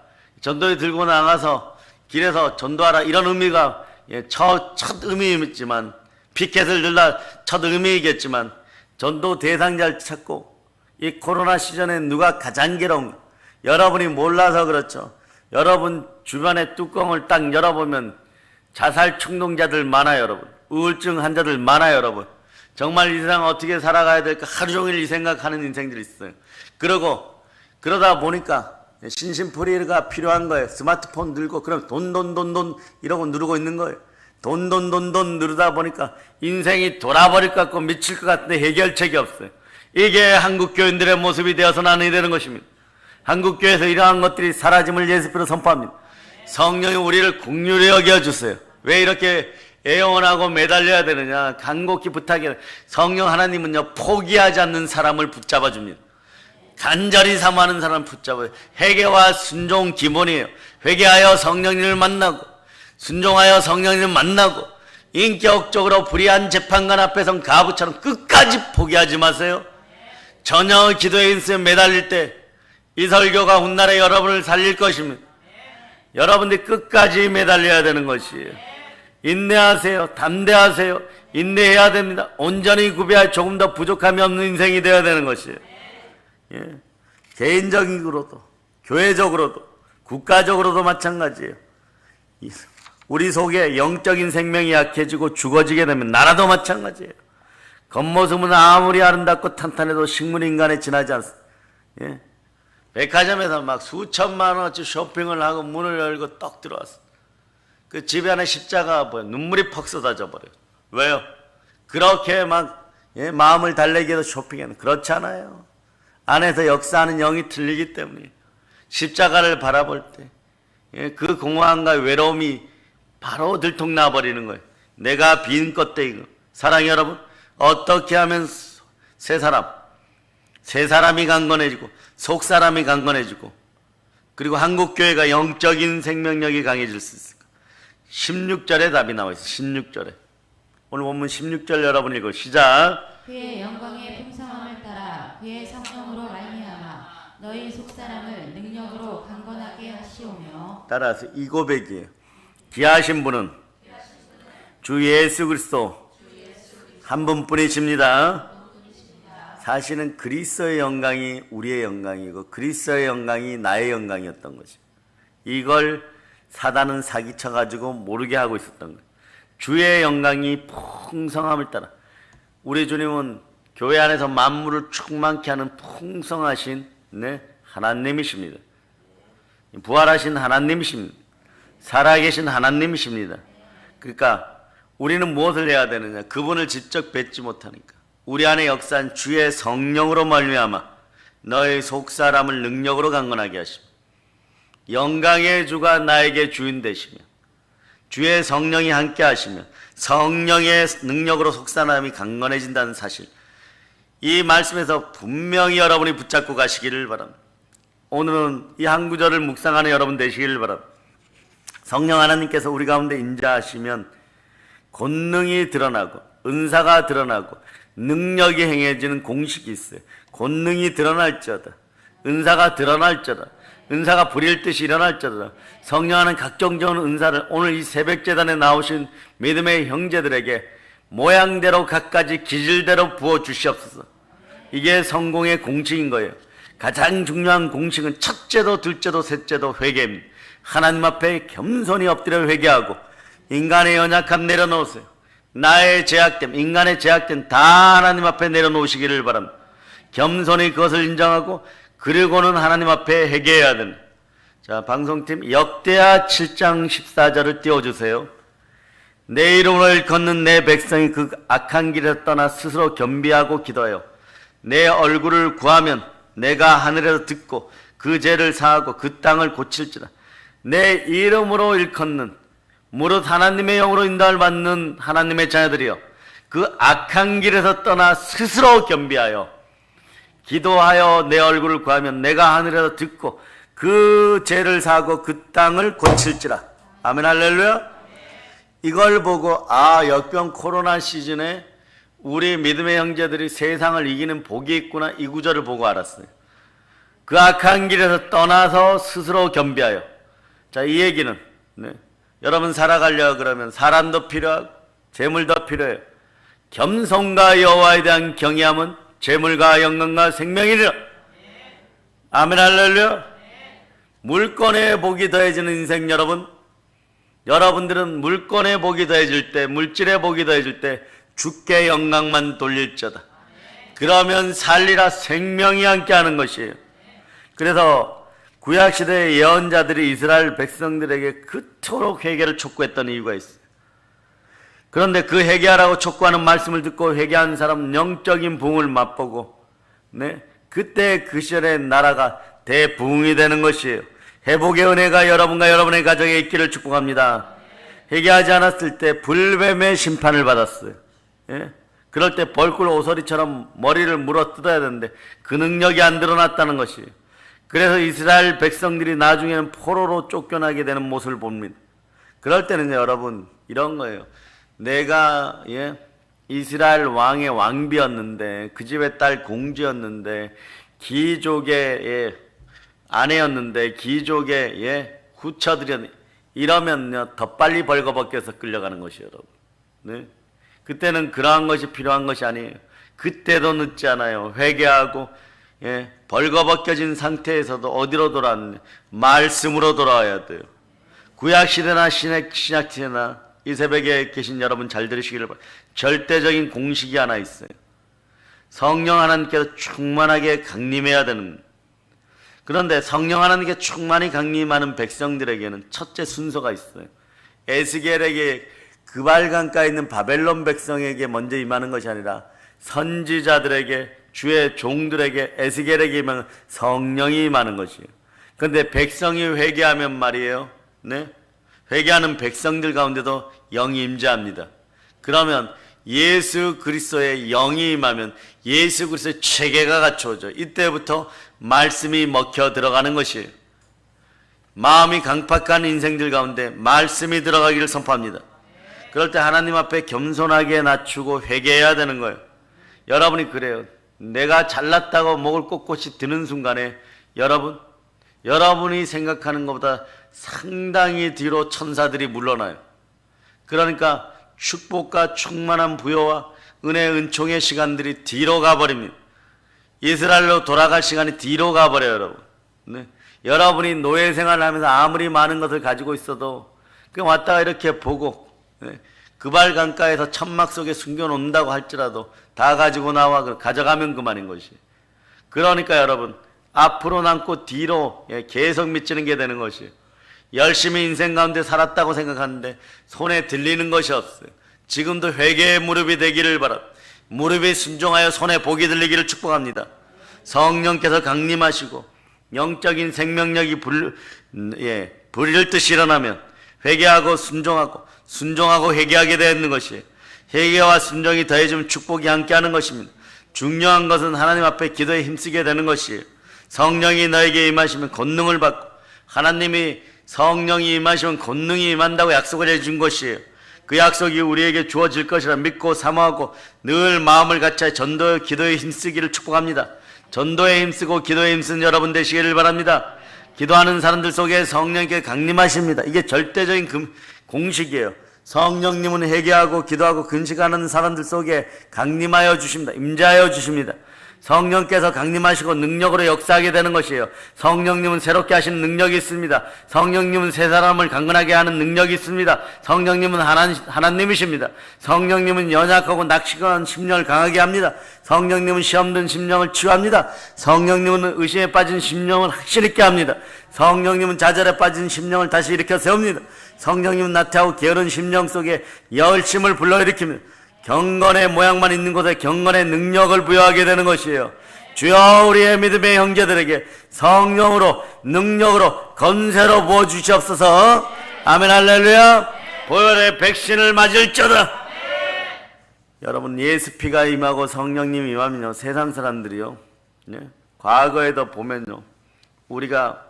전도지 들고 나가서 길에서 전도하라 이런 의미가 첫 의미이지만, 피켓을 들라 첫 의미이겠지만, 전도 대상자를 찾고, 이 코로나 시즌에 누가 가장 괴로운, 여러분이 몰라서 그렇죠. 여러분 주변에 뚜껑을 딱 열어보면 자살 충동자들 많아요. 여러분, 우울증 환자들 많아요. 여러분, 정말 이 세상 어떻게 살아가야 될까 하루 종일 이 생각하는 인생들이 있어요. 그러다 보니까 신심풀이가 필요한 거예요. 스마트폰 들고 그럼 돈 이러고 누르고 있는 거예요. 돈 누르다 보니까 인생이 돌아버릴 것 같고 미칠 것 같은데 해결책이 없어요. 이게 한국교인들의 모습이 되어서는 안 되는 것입니다. 한국교회에서 이러한 것들이 사라짐을 예수님으로 선포합니다. 성령이 우리를 긍휼히 여겨주세요. 왜 이렇게 애원하고 매달려야 되느냐, 간곡히 부탁해요. 성령 하나님은요, 포기하지 않는 사람을 붙잡아 줍니다. 간절히 사모하는 사람을 붙잡아요. 회개와 순종 기본이에요. 회개하여 성령님을 만나고, 순종하여 성령님을 만나고, 인격적으로 불의한 재판관 앞에선 가부처럼 끝까지 포기하지 마세요. 전혀 기도의 인생에 매달릴 때 이 설교가 훗날에 여러분을 살릴 것입니다. 여러분들이 끝까지 매달려야 되는 것이에요. 인내하세요. 담대하세요. 인내해야 됩니다. 온전히 구비할 조금 더 부족함이 없는 인생이 되어야 되는 것이에요. 개인적으로도 교회적으로도 국가적으로도 마찬가지예요. 우리 속에 영적인 생명이 약해지고 죽어지게 되면 나라도 마찬가지예요. 겉모습은 아무리 아름답고 탄탄해도 식물인간에 지나지 않습니다. 백화점에서 막 수천만 원어치 쇼핑을 하고 문을 열고 떡 들어왔어. 그 집에 안에 십자가가 보여. 눈물이 퍽 쏟아져 버려요. 왜요? 그렇게 막 마음을 달래기 위해서 쇼핑하는, 그렇지 않아요. 안에서 역사하는 영이 틀리기 때문에 십자가를 바라볼 때 그 공허함과 외로움이 바로 들통나버리는 거예요. 내가 빈 껍데기고. 사랑해 여러분, 어떻게 하면 새 사람이 강건해지고 속 사람이 강건해지고 그리고 한국교회가 영적인 생명력이 강해질 수 있을까? 16절에 답이 나와 있어요. 16절에. 오늘 본문 16절 여러분 읽고 시작. 그의 영광의 풍성함을 따라 그의 성령으로 말미암아 너희 속사람을 능력으로 강건하게 하시오며. 따라서 이 고백이에요. 귀하신 분은 주 예수 그리스도 한 분뿐이십니다. 사실은 그리스도의 영광이 우리의 영광이고 그리스도의 영광이 나의 영광이었던 것이, 이걸 사단은 사기쳐가지고 모르게 하고 있었던 거예요. 주의 영광이 풍성함을 따라. 우리 주님은 교회 안에서 만물을 충만케 하는 풍성하신 하나님이십니다. 부활하신 하나님이십니다. 살아계신 하나님이십니다. 그러니까 우리는 무엇을 해야 되느냐? 그분을 직접 뵙지 못하니까 우리 안에 역사한 주의 성령으로 말미암아 너의 속사람을 능력으로 강건하게 하시며, 영광의 주가 나에게 주인 되시며 주의 성령이 함께 하시며 성령의 능력으로 속사람이 강건해진다는 사실, 이 말씀에서 분명히 여러분이 붙잡고 가시기를 바랍니다. 오늘은 이 한 구절을 묵상하는 여러분 되시기를 바랍니다. 성령 하나님께서 우리 가운데 임재하시면 권능이 드러나고 은사가 드러나고 능력이 행해지는 공식이 있어요. 권능이 드러날지어다, 은사가 드러날지어다, 은사가 불일 듯이 일어날지어다. 성령하는 각종적인 은사를 오늘 이 새벽제단에 나오신 믿음의 형제들에게 모양대로 갖가지 기질대로 부어주시옵소서. 이게 성공의 공식인 거예요. 가장 중요한 공식은 첫째도 둘째도 셋째도 회개입니다. 하나님 앞에 겸손히 엎드려 회개하고 인간의 연약함 내려놓으세요. 나의 제약됨, 인간의 제약됨 다 하나님 앞에 내려놓으시기를 바랍니다. 겸손히 그것을 인정하고 그리고는 하나님 앞에 회개해야 됩니다. 자, 방송팀 역대하 7장 14절을 띄워주세요. 내 이름으로 일컫는 내 백성이 그 악한 길에서 떠나 스스로 겸비하고 기도하여 내 얼굴을 구하면 내가 하늘에서 듣고 그 죄를 사하고 그 땅을 고칠지라. 내 이름으로 일컫는 무릇 하나님의 영으로 인도를 받는 하나님의 자녀들이여 그 악한 길에서 떠나 스스로 겸비하여 기도하여 내 얼굴을 구하면 내가 하늘에서 듣고 그 죄를 사하고 그 땅을 고칠지라. 아멘 할렐루야. 이걸 보고 역병 코로나 시즌에 우리 믿음의 형제들이 세상을 이기는 복이 있구나, 이 구절을 보고 알았어요. 그 악한 길에서 떠나서 스스로 겸비하여. 자, 이 얘기는 여러분 살아가려고 그러면 사람도 필요하고 재물도 필요해요. 겸손과 여호와에 대한 경외함은 재물과 영광과 생명이라. 아멘 할렐루야. 물건에 복이 더해지는 인생 여러분들은 물건에 복이 더해질 때, 물질에 복이 더해질 때 주께 영광만 돌릴지어다. 그러면 살리라 생명이 함께하는 것이에요. 그래서 구약시대의 예언자들이 이스라엘 백성들에게 그토록 회개를 촉구했던 이유가 있어요. 그런데 그 회개하라고 촉구하는 말씀을 듣고 회개한 사람은 영적인 부흥을 맛보고 그때 그 시절의 나라가 대부흥이 되는 것이에요. 회복의 은혜가 여러분과 여러분의 가정에 있기를 축복합니다. 회개하지 않았을 때 불뱀의 심판을 받았어요. 그럴 때 벌꿀 오소리처럼 머리를 물어 뜯어야 되는데 그 능력이 안 드러났다는 것이에요. 그래서 이스라엘 백성들이 나중에는 포로로 쫓겨나게 되는 모습을 봅니다. 그럴 때는 여러분 이런 거예요. 내가 이스라엘 왕의 왕비였는데 그 집의 딸 공주였는데 귀족의 아내였는데 귀족의 후처들이었는데 이러면요 더 빨리 벌거벗겨서 끌려가는 것이에요, 여러분. 그때는 그러한 것이 필요한 것이 아니에요. 그때도 늦지 않아요. 회개하고 벌거벗겨진 상태에서도 어디로 돌아왔냐? 말씀으로 돌아와야 돼요. 구약시대나 신약시대나 이 새벽에 계신 여러분 잘 들으시기를 바랍니다. 절대적인 공식이 하나 있어요. 성령 하나님께서 충만하게 강림해야 되는. 그런데 성령 하나님께 충만히 강림하는 백성들에게는 첫째 순서가 있어요. 에스겔에게 그발강가에 있는 바벨론 백성에게 먼저 임하는 것이 아니라 선지자들에게, 주의 종들에게, 에스겔에게 임하는 성령이 임하는 것이에요. 그런데 백성이 회개하면 말이에요, 회개하는 백성들 가운데도 영이 임재합니다. 그러면 예수 그리스도의 영이 임하면 예수 그리스도의 체계가 갖춰져. 이때부터 말씀이 먹혀 들어가는 것이에요. 마음이 강팍한 인생들 가운데 말씀이 들어가기를 선포합니다. 그럴 때 하나님 앞에 겸손하게 낮추고 회개해야 되는 거예요. 여러분이 그래요. 내가 잘났다고 목을 꼿꼿이 드는 순간에 여러분이 생각하는 것보다 상당히 뒤로 천사들이 물러나요. 그러니까 축복과 충만한 부여와 은혜 은총의 시간들이 뒤로 가버립니다. 이스라엘로 돌아갈 시간이 뒤로 가버려요, 여러분. 여러분이 노예 생활을 하면서 아무리 많은 것을 가지고 있어도 그냥 왔다가 이렇게 보고 그발 강가에서 천막 속에 숨겨놓는다고 할지라도 다 가지고 나와 가져가면 그만인 것이. 그러니까 여러분 앞으로 남고 뒤로 계속 미치는 게 되는 것이에요. 열심히 인생 가운데 살았다고 생각하는데 손에 들리는 것이 없어요. 지금도 회개의 무릎이 되기를 바랍니다. 무릎이 순종하여 손에 복이 들리기를 축복합니다. 성령께서 강림하시고 영적인 생명력이 불일 듯이 일어나면 회개하고 순종하고 회개하게 되는 것이에요. 회개와 순종이 더해지면 축복이 함께하는 것입니다. 중요한 것은 하나님 앞에 기도에 힘쓰게 되는 것이에요. 성령이 너에게 임하시면 권능을 받고, 하나님이 성령이 임하시면 권능이 임한다고 약속을 해준 것이에요. 그 약속이 우리에게 주어질 것이라 믿고 사모하고 늘 마음을 같이 전도 기도에 힘쓰기를 축복합니다. 전도에 힘쓰고 기도에 힘쓰는 여러분 되시기를 바랍니다. 기도하는 사람들 속에 성령께 강림하십니다. 이게 절대적인 공식이에요. 성령님은 회개하고 기도하고 근식하는 사람들 속에 강림하여 주십니다. 임재하여 주십니다. 성령께서 강림하시고 능력으로 역사하게 되는 것이에요. 성령님은 새롭게 하시는 능력이 있습니다. 성령님은 새 사람을 강건하게 하는 능력이 있습니다. 성령님은 하나님이십니다. 성령님은 연약하고 낙심한 심령을 강하게 합니다. 성령님은 시험든 심령을 치유합니다. 성령님은 의심에 빠진 심령을 확신 있게 합니다. 성령님은 좌절에 빠진 심령을 다시 일으켜 세웁니다. 성령님은 나태하고 게으른 심령 속에 열심을 불러일으킵니다. 경건의 모양만 있는 곳에 경건의 능력을 부여하게 되는 것이에요. 주여 우리의 믿음의 형제들에게 성령으로 능력으로 건세로 부어주시옵소서. 아멘 할렐루야. 보혈의 백신을 맞을지어다. 여러분 예수 피가 임하고 성령님이 임하면요 세상 사람들이요 과거에도 보면요 우리가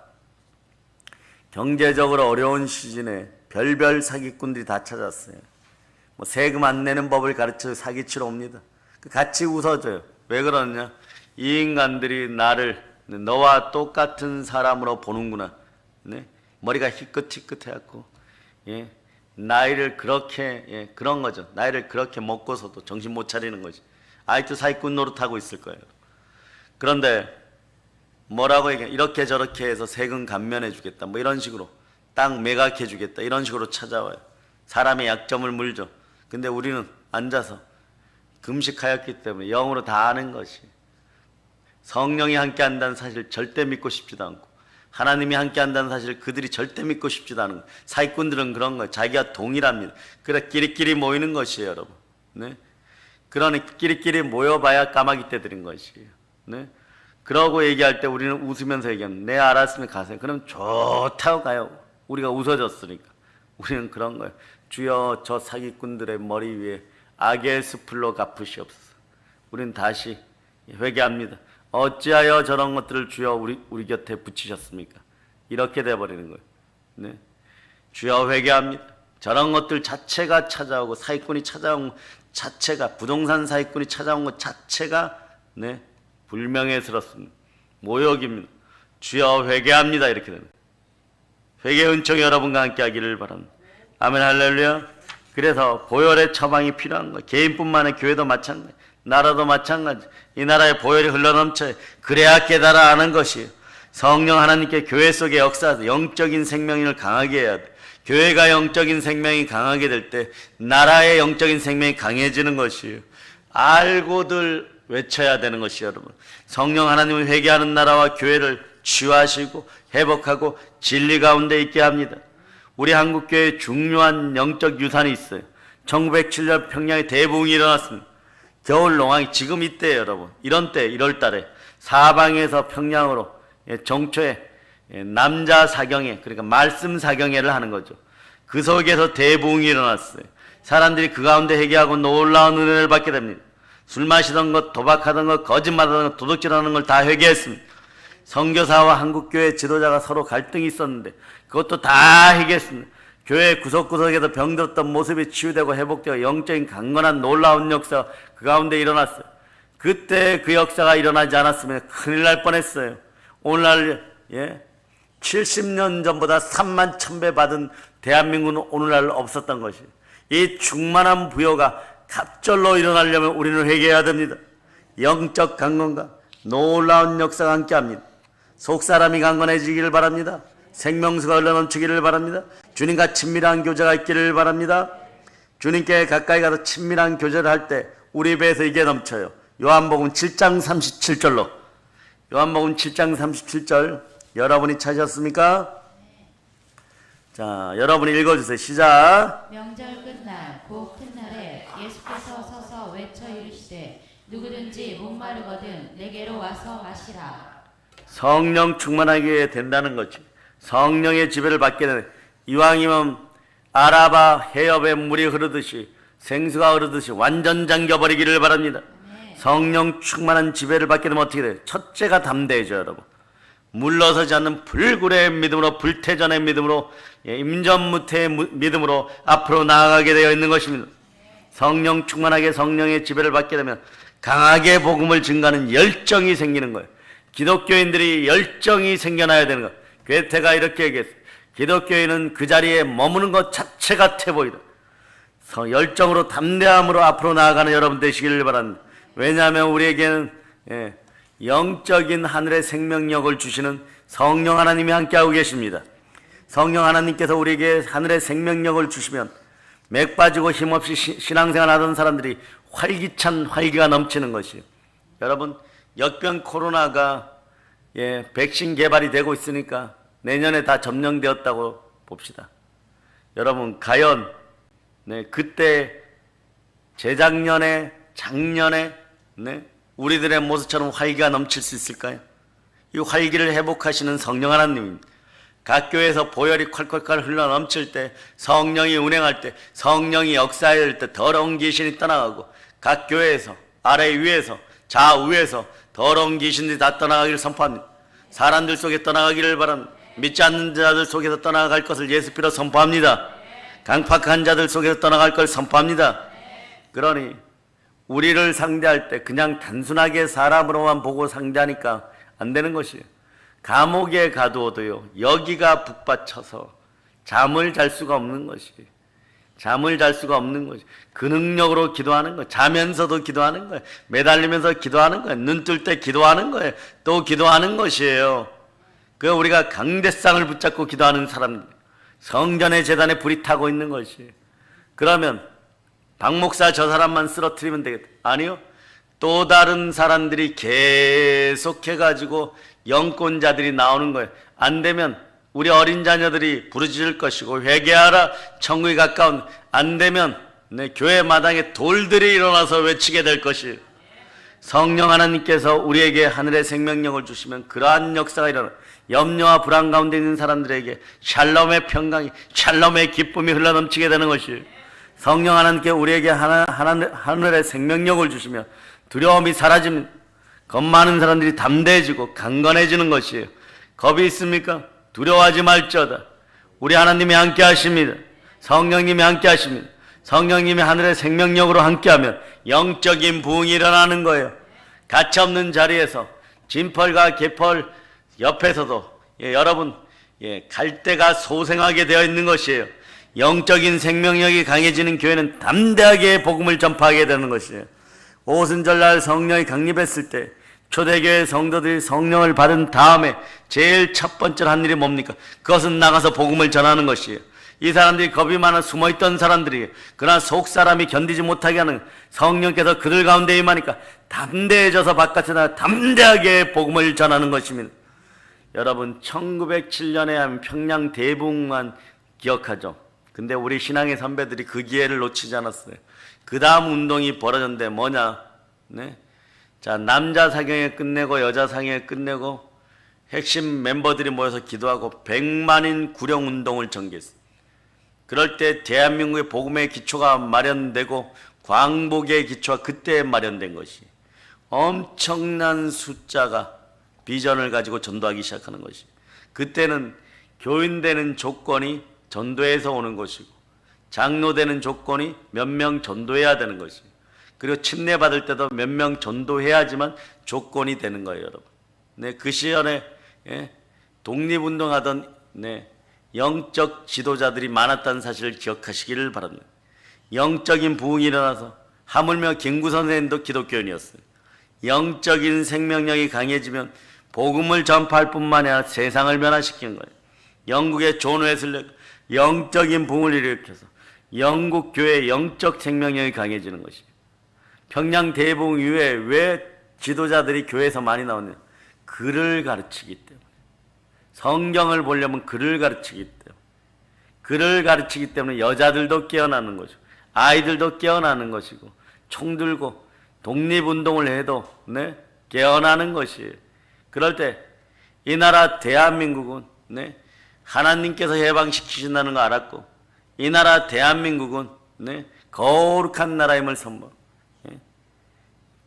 경제적으로 어려운 시즌에 별별 사기꾼들이 다 찾았어요. 뭐 세금 안 내는 법을 가르쳐 사기치러 옵니다. 같이 웃어줘요. 왜 그러느냐? 이 인간들이 나를 너와 똑같은 사람으로 보는구나. 네? 머리가 희끗희끗해갖고 나이를 그렇게 그런 거죠. 나이를 그렇게 먹고서도 정신 못 차리는 거지. 아직도 사기꾼 노릇하고 있을 거예요. 그런데 뭐라고 얘기해? 이렇게 저렇게 해서 세금 감면해 주겠다. 뭐 이런 식으로 땅 매각해 주겠다. 이런 식으로 찾아와요. 사람의 약점을 물죠. 근데 우리는 앉아서 금식하였기 때문에 영으로 다 아는 것이 성령이 함께 한다는 사실을 절대 믿고 싶지도 않고 하나님이 함께 한다는 사실을 그들이 절대 믿고 싶지도 않은 거예요. 사기꾼들은 그런 거예요. 자기가 동일합니다. 그래 끼리끼리 모이는 것이에요, 여러분. 네? 그러니 끼리끼리 모여봐야 까마귀 떼들인 것이에요. 네? 그러고 얘기할 때 우리는 웃으면서 얘기합니다. 네, 알았으면 가세요. 그럼 좋다고 가요. 우리가 웃어줬으니까. 우리는 그런 거예요. 주여 저 사기꾼들의 머리 위에 악의 숯불로 갚으시옵소서. 우리는 다시 회개합니다. 어찌하여 저런 것들을 주여 우리 곁에 붙이셨습니까? 이렇게 돼버리는 거예요. 네. 주여 회개합니다. 저런 것들 자체가 찾아오고 사기꾼이 찾아온 것 자체가 부동산 사기꾼이 찾아온 것 자체가 불명예스럽습니다. 모욕입니다. 주여 회개합니다. 이렇게 됩니다. 회개 은총이 여러분과 함께 하기를 바랍니다. 아멘 할렐루야. 그래서 보혈의 처방이 필요한 거예요. 개인뿐만 아니라 교회도 마찬가지, 나라도 마찬가지. 이 나라에 보혈이 흘러넘쳐요. 그래야 깨달아 아는 것이에요. 성령 하나님께 교회 속에 역사하서 영적인 생명을 강하게 해야 돼. 교회가 영적인 생명이 강하게 될 때 나라의 영적인 생명이 강해지는 것이에요. 알고들 외쳐야 되는 것이에요, 여러분. 성령 하나님을 회개하는 나라와 교회를 치유하시고 회복하고 진리 가운데 있게 합니다. 우리 한국교회에 중요한 영적 유산이 있어요. 1907년 평양에 대부흥이 일어났습니다. 겨울 농왕이 지금 이때예요, 여러분. 이런 때 1월 달에 사방에서 평양으로 정초에 남자 사경회, 그러니까 말씀 사경회를 하는 거죠. 그 속에서 대부흥이 일어났어요. 사람들이 그 가운데 회개하고 놀라운 은혜를 받게 됩니다. 술 마시던 것, 도박하던 것, 거짓말하던 것, 도둑질하는 걸 다 회개했습니다. 선교사와 한국교회 지도자가 서로 갈등이 있었는데 그것도 다 해결했습니다. 교회 구석구석에서 병들었던 모습이 치유되고 회복되고 영적인 강건한 놀라운 역사가 그 가운데 일어났어요. 그때 그 역사가 일어나지 않았으면 큰일 날 뻔했어요. 오늘날 70년 전보다 3만 1000배 받은 대한민국은 오늘날 없었던 것이에요. 이 충만한 부여가 갑절로 일어나려면 우리는 회개해야 됩니다. 영적 강건과 놀라운 역사가 함께합니다. 속사람이 강건해지기를 바랍니다. 생명수가 흘러넘치기를 바랍니다. 주님과 친밀한 교제가 있기를 바랍니다. 주님께 가까이 가서 친밀한 교제를 할 때 우리 배에서 이게 넘쳐요. 요한복음 7장 37절로. 요한복음 7장 37절 여러분이 찾으셨습니까? 자, 여러분이 읽어주세요. 시작. 명절 끝날 곧 큰날에 예수께서 서서 외쳐 이르시되 누구든지 목마르거든 내게로 와서 마시라. 성령 충만하게 된다는 거지. 성령의 지배를 받게 되는. 이왕이면 아라바 해협에 물이 흐르듯이 생수가 흐르듯이 완전 잠겨버리기를 바랍니다. 성령 충만한 지배를 받게 되면 어떻게 돼요? 첫째가 담대해져요, 여러분. 물러서지 않는 불굴의 믿음으로, 불태전의 믿음으로, 임전무태의 믿음으로 앞으로 나아가게 되어 있는 것입니다. 성령 충만하게 성령의 지배를 받게 되면 강하게 복음을 증가하는 열정이 생기는 거예요. 기독교인들이 열정이 생겨나야 되는 거예요. 괴테가 이렇게 얘기했어요. 기독교인은 그 자리에 머무는 것 자체가 태보이다. 열정으로 담대함으로 앞으로 나아가는 여러분 되시기를 바랍니다. 왜냐하면 우리에게는 영적인 하늘의 생명력을 주시는 성령 하나님이 함께하고 계십니다. 성령 하나님께서 우리에게 하늘의 생명력을 주시면 맥 빠지고 힘없이 신앙생활 하던 사람들이 활기찬 활기가 넘치는 것이에요. 여러분, 역병 코로나가 백신 개발이 되고 있으니까 내년에 다 점령되었다고 봅시다. 여러분, 과연 그때 재작년에 작년에 우리들의 모습처럼 활기가 넘칠 수 있을까요? 이 활기를 회복하시는 성령 하나님입니다. 각 교회에서 보혈이 콸콸콸 흘러 넘칠 때, 성령이 운행할 때, 성령이 역사할 때 더러운 귀신이 떠나가고, 각 교회에서 아래 위에서 좌우에서 더러운 귀신들이 다 떠나가기를 선포합니다. 사람들 속에 떠나가기를 바랍니다. 믿지 않는 자들 속에서 떠나갈 것을 예수 피로 선포합니다. 강팍한 자들 속에서 떠나갈 걸 선포합니다. 그러니 우리를 상대할 때 그냥 단순하게 사람으로만 보고 상대하니까 안 되는 것이에요. 감옥에 가두어도요, 여기가 북받쳐서 잠을 잘 수가 없는 것이에요. 잠을 잘 수가 없는 것이. 그 능력으로 기도하는 거예요. 자면서도 기도하는 거예요. 매달리면서 기도하는 거예요. 눈 뜰 때 기도하는 거예요. 또 기도하는 것이에요. 그 우리가 강대상을 붙잡고 기도하는 사람들, 성전의 제단에 불이 타고 있는 것이에요. 그러면 박 목사 저 사람만 쓰러뜨리면 되겠다. 아니요. 또 다른 사람들이 계속해가지고 영권자들이 나오는 거예요. 안 되면 우리 어린 자녀들이 부르짖을 것이고, 회개하라 천국이 가까운. 안 되면 교회 마당에 돌들이 일어나서 외치게 될 것이에요. 성령 하나님께서 우리에게 하늘의 생명력을 주시면 그러한 역사가 일어나 염려와 불안 가운데 있는 사람들에게 샬롬의 평강이, 샬롬의 기쁨이 흘러넘치게 되는 것이에요. 성령 하나님께 우리에게 하늘의 생명력을 주시면 두려움이 사라지면 겁 많은 사람들이 담대해지고 강건해지는 것이에요. 겁이 있습니까? 두려워하지 말지어다. 우리 하나님이 함께 하십니다. 성령님이 함께 하십니다. 성령님이 하늘의 생명력으로 함께하면 영적인 부흥이 일어나는 거예요. 가차없는 자리에서 진펄과 개펄 옆에서도 여러분 갈대가 소생하게 되어 있는 것이에요. 영적인 생명력이 강해지는 교회는 담대하게 복음을 전파하게 되는 것이에요. 오순절날 성령이 강림했을 때 초대교회 성도들이 성령을 받은 다음에 제일 첫 번째로 한 일이 뭡니까? 그것은 나가서 복음을 전하는 것이에요. 이 사람들이 겁이 많아 숨어있던 사람들이, 그러나 속사람이 견디지 못하게 하는 성령께서 그들 가운데 임하니까 담대해져서 바깥에 나가 담대하게 복음을 전하는 것입니다. 여러분, 1907년에 한 평양 대붕만 기억하죠. 근데 우리 신앙의 선배들이 그 기회를 놓치지 않았어요. 그 다음 운동이 벌어졌는데 뭐냐? 자, 남자 사경회 끝내고 여자 사경회 끝내고 핵심 멤버들이 모여서 기도하고 100만인 구령 운동을 전개했어요. 그럴 때 대한민국의 복음의 기초가 마련되고 광복의 기초가 그때 마련된 것이, 엄청난 숫자가 비전을 가지고 전도하기 시작하는 것이, 그때는 교인 되는 조건이 전도에서 오는 것이고, 장로 되는 조건이 몇 명 전도해야 되는 것이고, 그리고 침례받을 때도 몇 명 전도해야지만 조건이 되는 거예요, 여러분. 그 시절에 독립운동하던 영적 지도자들이 많았다는 사실을 기억하시기를 바랍니다. 영적인 부흥이 일어나서 하물며 김구 선생님도 기독교인이었어요. 영적인 생명력이 강해지면 복음을 전파할 뿐만 아니라 세상을 변화시키는 거예요. 영국의 존 웨슬리 영적인 부흥을 일으켜서 영국 교회의 영적 생명력이 강해지는 것이에요. 평양 대붕 이후에 왜 지도자들이 교회에서 많이 나오느냐? 글을 가르치기 때문에. 성경을 보려면 글을 가르치기 때문에. 글을 가르치기 때문에 여자들도 깨어나는 것이고, 아이들도 깨어나는 것이고, 총 들고 독립운동을 해도 깨어나는 것이에요. 그럴 때 이 나라 대한민국은 하나님께서 해방시키신다는 거 알았고, 이 나라 대한민국은 거룩한 나라임을 선포.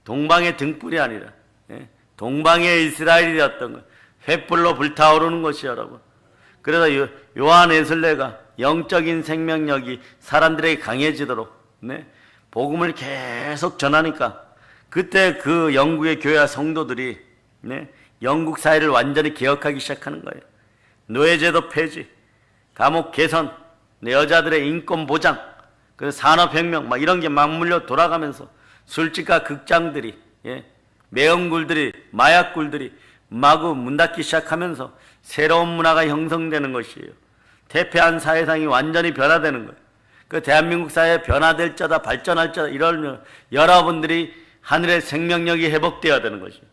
동방의 등불이 아니라 동방의 이스라엘이 되었던 것. 횃불로 불타오르는 것이 여러분. 그래서 요한 웨슬레가 영적인 생명력이 사람들에게 강해지도록 복음을 계속 전하니까 그때 그 영국의 교회와 성도들이 영국 사회를 완전히 개혁하기 시작하는 거예요. 노예제도 폐지, 감옥 개선, 여자들의 인권 보장, 그래서 산업혁명 막 이런 게 맞물려 돌아가면서 술집과 극장들이 매형굴들이 마약굴들이 마구 문 닫기 시작하면서 새로운 문화가 형성되는 것이에요. 퇴폐한 사회상이 완전히 변화되는 거예요. 그 대한민국 사회 변화될 자다 발전할 자다 이러면 여러분들이 하늘의 생명력이 회복되어야 되는 것이에요.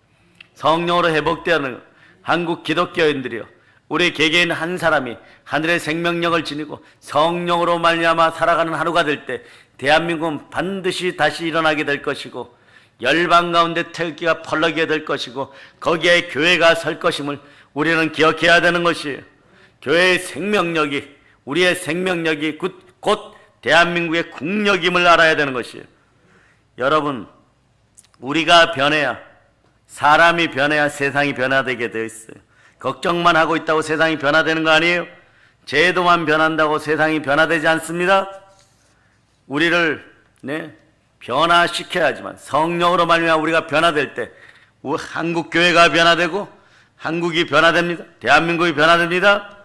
성령으로 회복되어야 하는 거예요. 한국 기독교인들이요, 우리 개개인 한 사람이 하늘의 생명력을 지니고 성령으로 말미암아 살아가는 하루가 될 때 대한민국은 반드시 다시 일어나게 될 것이고 열방 가운데 태극기가 펄럭이게 될 것이고 거기에 교회가 설 것임을 우리는 기억해야 되는 것이에요. 교회의 생명력이, 우리의 생명력이 곧 대한민국의 국력임을 알아야 되는 것이에요. 여러분, 우리가 변해야, 사람이 변해야 세상이 변화되게 되어 있어요. 걱정만 하고 있다고 세상이 변화되는 거 아니에요? 제도만 변한다고 세상이 변화되지 않습니다. 우리를 변화시켜야지만, 성령으로 말미암아 우리가 변화될 때 한국 교회가 변화되고 한국이 변화됩니다. 대한민국이 변화됩니다.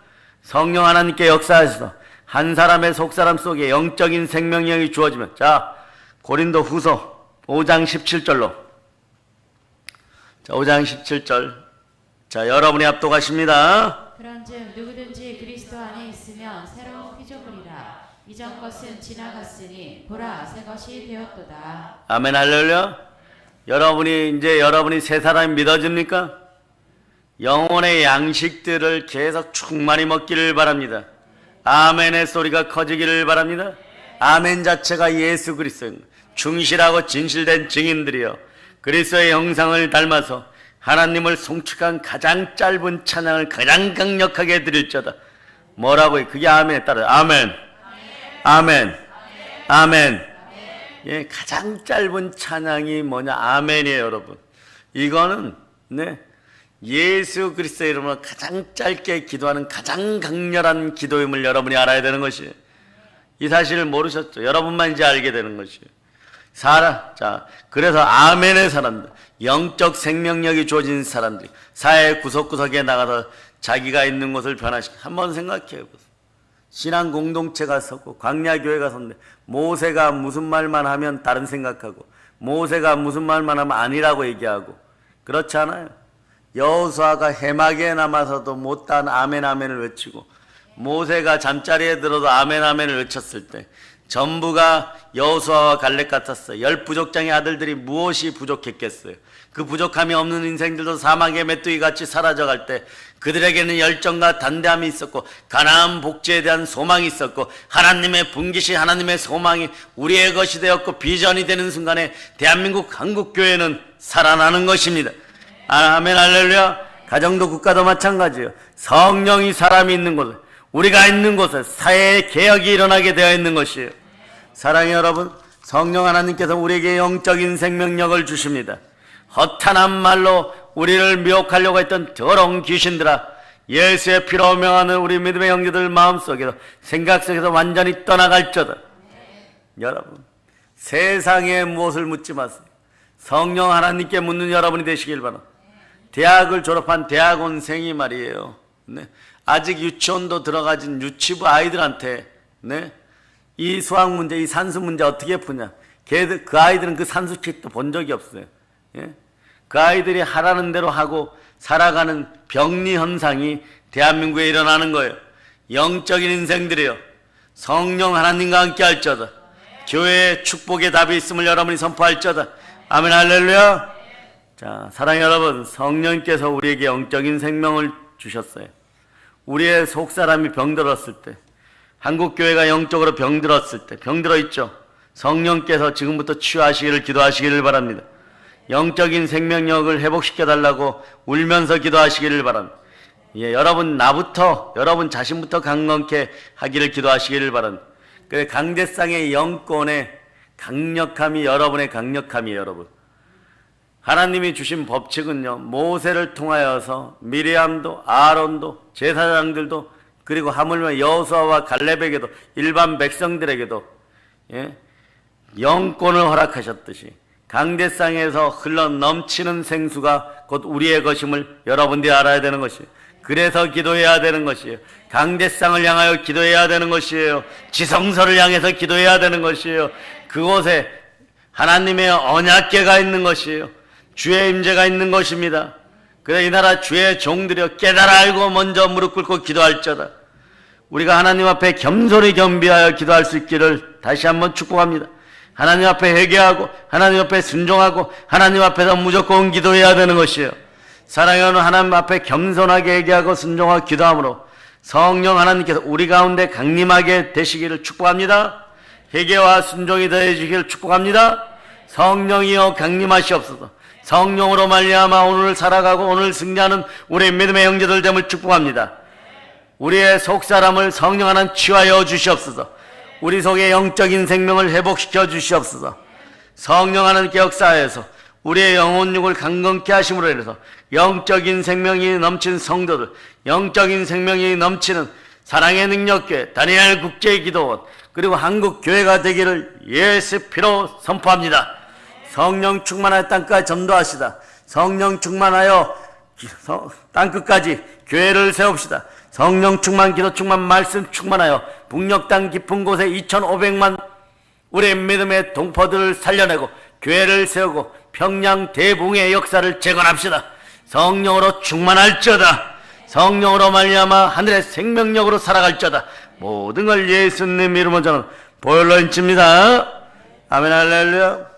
성령 하나님께 역사하셔서 한 사람의 속사람 속에 영적인 생명력이 주어지면, 자, 고린도 후서 5장 17절로, 자, 5장 17절, 자, 여러분이 합독하십니다. 그런즉 누구든지 그리스도 안에 있으면 새로운 피조물이라. 이전 것은 지나갔으니 보라 새 것이 되었도다. 아멘. 할렐루야. 여러분이 새 사람이 믿어집니까? 영혼의 양식들을 계속 충만히 먹기를 바랍니다. 아멘의 소리가 커지기를 바랍니다. 아멘 자체가 예수 그리스도인 충실하고 진실된 증인들이여 그리스도의 형상을 닮아서 하나님을 송축한 가장 짧은 찬양을 가장 강력하게 드릴저다. 뭐라고요? 그게 아멘에 따라요. 아멘. 아멘. 아멘. 예, 가장 짧은 찬양이 뭐냐? 아멘이에요, 여러분. 이거는 예수 그리스도의 이름으로 가장 짧게 기도하는 가장 강렬한 기도임을 여러분이 알아야 되는 것이에요. 이 사실을 모르셨죠? 여러분만 이제 알게 되는 것이에요. 자, 그래서 아멘의 사람들, 영적 생명력이 주어진 사람들이 사회 구석구석에 나가서 자기가 있는 곳을 변화시켜. 한번 생각해 보세요. 신앙 공동체가 섰고 광야교회가 섰는데 모세가 무슨 말만 하면 다른 생각하고 모세가 무슨 말만 하면 아니라고 얘기하고 그렇지 않아요? 여호수아가 해막에 남아서도 못한 아멘 아멘을 외치고 모세가 잠자리에 들어도 아멘 아멘을 외쳤을 때 전부가 여호수아와 갈렙 같았어요. 10부족장의 아들들이 무엇이 부족했겠어요? 그 부족함이 없는 인생들도 사막의 메뚜기 같이 사라져갈 때 그들에게는 열정과 단대함이 있었고 가나안 복지에 대한 소망이 있었고 하나님의 분기시 하나님의 소망이 우리의 것이 되었고 비전이 되는 순간에 대한민국 한국교회는 살아나는 것입니다. 아멘. 할렐루야. 가정도 국가도 마찬가지예요. 성령이 사람이 있는 곳에 우리가 있는 곳에 사회의 개혁이 일어나게 되어 있는 것이에요. 사랑의 여러분, 성령 하나님께서 우리에게 영적인 생명력을 주십니다. 허탄한 말로 우리를 미혹하려고 했던 더러운 귀신들아, 예수의 피로 명하는 우리 믿음의 형제들 마음속에서 생각 속에서 완전히 떠나갈저다. 여러분, 세상에 무엇을 묻지 마세요. 성령 하나님께 묻는 여러분이 되시길 바랍니다. 대학을 졸업한 대학원생이 말이에요. 아직 유치원도 들어가진 유치부 아이들한테 이 수학 문제, 이 산수 문제 어떻게 푸냐. 그 아이들은 그 산수책도 본 적이 없어요. 그 아이들이 하라는 대로 하고 살아가는 병리 현상이 대한민국에 일어나는 거예요. 영적인 인생들이요, 성령 하나님과 함께 할저다. 교회에 축복의 답이 있음을 여러분이 선포할저다. 아멘. 할렐루야. 자, 사랑의 여러분, 성령께서 우리에게 영적인 생명을 주셨어요. 우리의 속사람이 병들었을 때, 한국교회가 영적으로 병들었을 때, 병들어 있죠. 성령께서 지금부터 치유하시기를 기도하시기를 바랍니다. 영적인 생명력을 회복시켜달라고 울면서 기도하시기를 바랍니다. 예, 여러분 자신부터 강건케 하기를 기도하시기를 바랍니다. 그 강대상의 영권의 강력함이 여러분의 강력함이에요. 여러분, 하나님이 주신 법칙은요, 모세를 통하여서 미리암도 아론도 제사장들도 그리고 하물며 여호수아와 갈렙에게도 일반 백성들에게도 영권을 허락하셨듯이 강대상에서 흘러 넘치는 생수가 곧 우리의 것임을 여러분들이 알아야 되는 것이에요. 그래서 기도해야 되는 것이에요. 강대상을 향하여 기도해야 되는 것이에요. 지성소를 향해서 기도해야 되는 것이에요. 그곳에 하나님의 언약궤가 있는 것이에요. 주의 임재가 있는 것입니다. 그래 이 나라 주의 종들이여 깨달아 알고 먼저 무릎 꿇고 기도할지어다. 우리가 하나님 앞에 겸손히 겸비하여 기도할 수 있기를 다시 한번 축복합니다. 하나님 앞에 회개하고 하나님 앞에 순종하고 하나님 앞에서 무조건 기도해야 되는 것이에요. 사랑하는 하나님 앞에 겸손하게 회개하고 순종하고 기도함으로 성령 하나님께서 우리 가운데 강림하게 되시기를 축복합니다. 회개와 순종이 더해지기를 축복합니다. 성령이여 강림하시옵소서. 성령으로 말미암아 오늘 살아가고 오늘 승리하는 우리 믿음의 형제들 됨을 축복합니다. 우리의 속사람을 성령 하나님 치유하여 주시옵소서. 우리 속의 영적인 생명을 회복시켜 주시옵소서. 성령 하나님께 역사하여서 우리의 영혼육을 강건케 하심으로 인해서 영적인 생명이 넘치는 성도들, 영적인 생명이 넘치는 사랑의 능력교회, 다니엘 국제기도원, 그리고 한국교회가 되기를 예수 피로 선포합니다. 성령 충만하여 땅끝까지 전도하시다. 성령 충만하여 땅끝까지 교회를 세웁시다. 성령 충만, 기도 충만, 말씀 충만하여 북녘 땅 깊은 곳에 2,500만 우리의 믿음의 동포들을 살려내고 교회를 세우고 평양 대붕의 역사를 재건합시다. 성령으로 충만할지어다. 성령으로 말미암아 하늘의 생명력으로 살아갈지어다. 모든 걸 예수님 이름으로 저는 보혈로 인칩니다. 아멘 할렐루야.